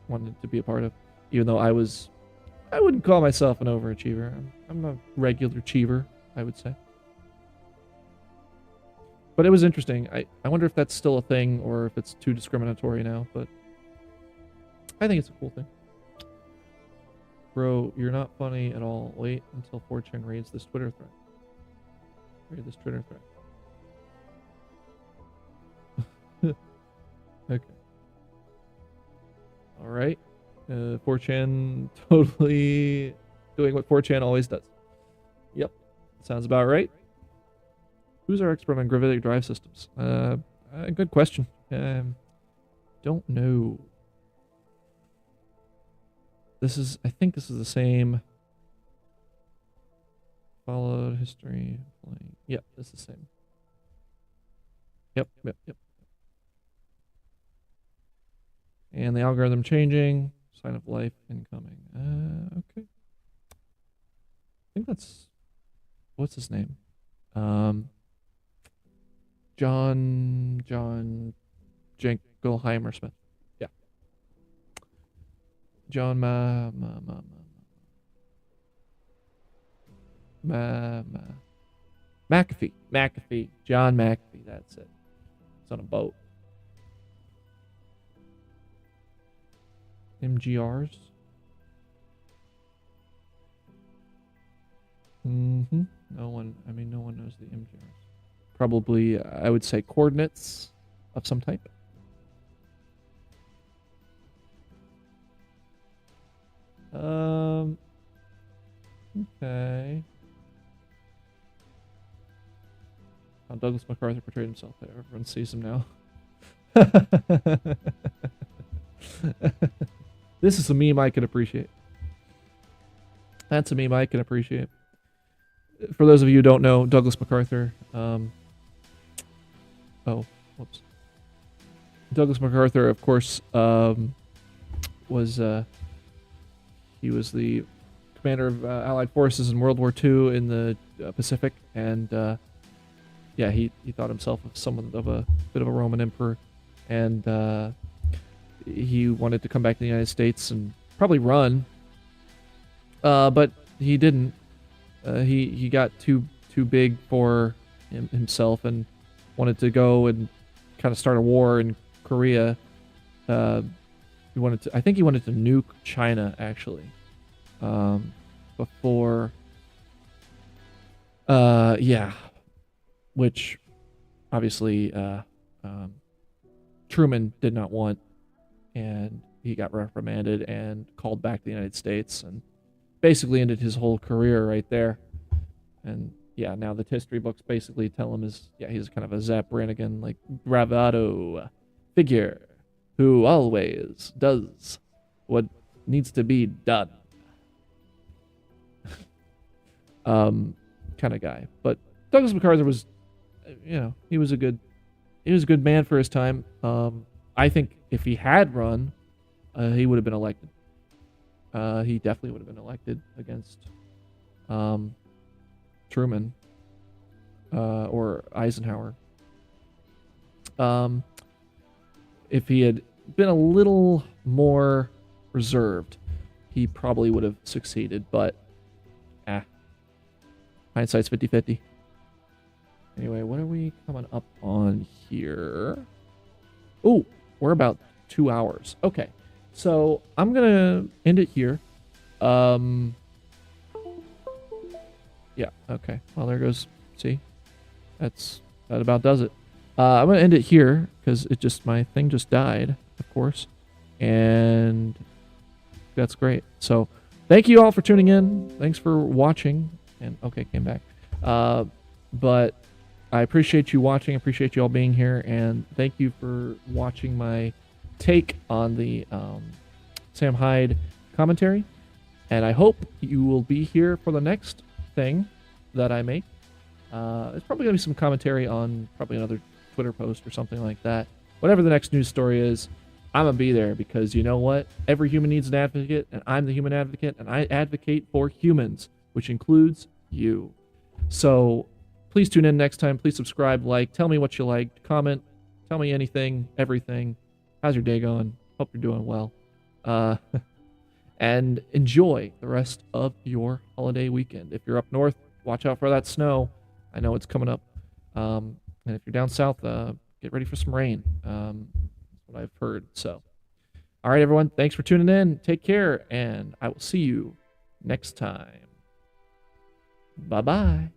wanted to be a part of, even though I wouldn't call myself an overachiever. I'm a regular achiever, I would say. But it was interesting. I wonder if that's still a thing or if it's too discriminatory now, but I think it's a cool thing. Bro, you're not funny at all. Wait until 4chan reads this Twitter thread. Read this Twitter thread. Okay. All right. 4chan totally doing what 4chan always does. Yep. Sounds about right. Who's our expert on gravitic drive systems? Good question. Don't know. I think this is the same. Followed history. Yep, this is the same. Yep. And the algorithm changing. Sign of life incoming. Okay. I think that's, what's his name? John Jenkelheimer Smith. Yeah. John McAfee. John McAfee, that's it. It's on a boat. MGRs. No one knows the MGRs. Probably, I would say coordinates of some type. Okay. How Douglas MacArthur portrayed himself there. Everyone sees him now. This is a meme I can appreciate. That's a meme I can appreciate. For those of you who don't know, Douglas MacArthur, Douglas MacArthur, of course, was he was the commander of Allied forces in World War II in the Pacific, and yeah, he thought himself of someone of a bit of a Roman emperor, and he wanted to come back to the United States and probably run, but he didn't. He got too big for himself and wanted to go and kind of start a war in Korea. I think he wanted to nuke China actually, before. Yeah, which obviously Truman did not want, and he got reprimanded and called back to the United States and basically ended his whole career right there. And yeah, now the history books basically tell him he's kind of a Zap Brannigan, like bravado figure who always does what needs to be done. Kind of guy. But Douglas MacArthur was, he was a good man for his time. I think if he had run, he would have been elected. He definitely would have been elected against Truman or Eisenhower. If he had been a little more reserved, he probably would have succeeded, but hindsight's 50-50. Anyway, what are we coming up on here? Oh, we're about 2 hours. Okay, so I'm gonna end it here. Yeah, okay. Well, there goes. See, that about does it. I'm gonna end it here because my thing just died, of course, and that's great. So, thank you all for tuning in. Thanks for watching. And okay, came back. But I appreciate you watching. Appreciate you all being here, and thank you for watching my take on the Sam Hyde commentary. And I hope you will be here for the next thing that I make. It's probably gonna be some commentary on probably another Twitter post or something like that. Whatever the next news story is, I'm gonna be there because you know what? Every human needs an advocate, and I'm the human advocate, and I advocate for humans, which includes you. So please tune in next time. Please subscribe, like, tell me what you liked, comment, tell me anything, everything. How's your day going? Hope you're doing well. And enjoy the rest of your holiday weekend. If you're up north, watch out for that snow. I know it's coming up. And if you're down south, get ready for some rain. That's what I've heard. So, all right, everyone. Thanks for tuning in. Take care, and I will see you next time. Bye-bye.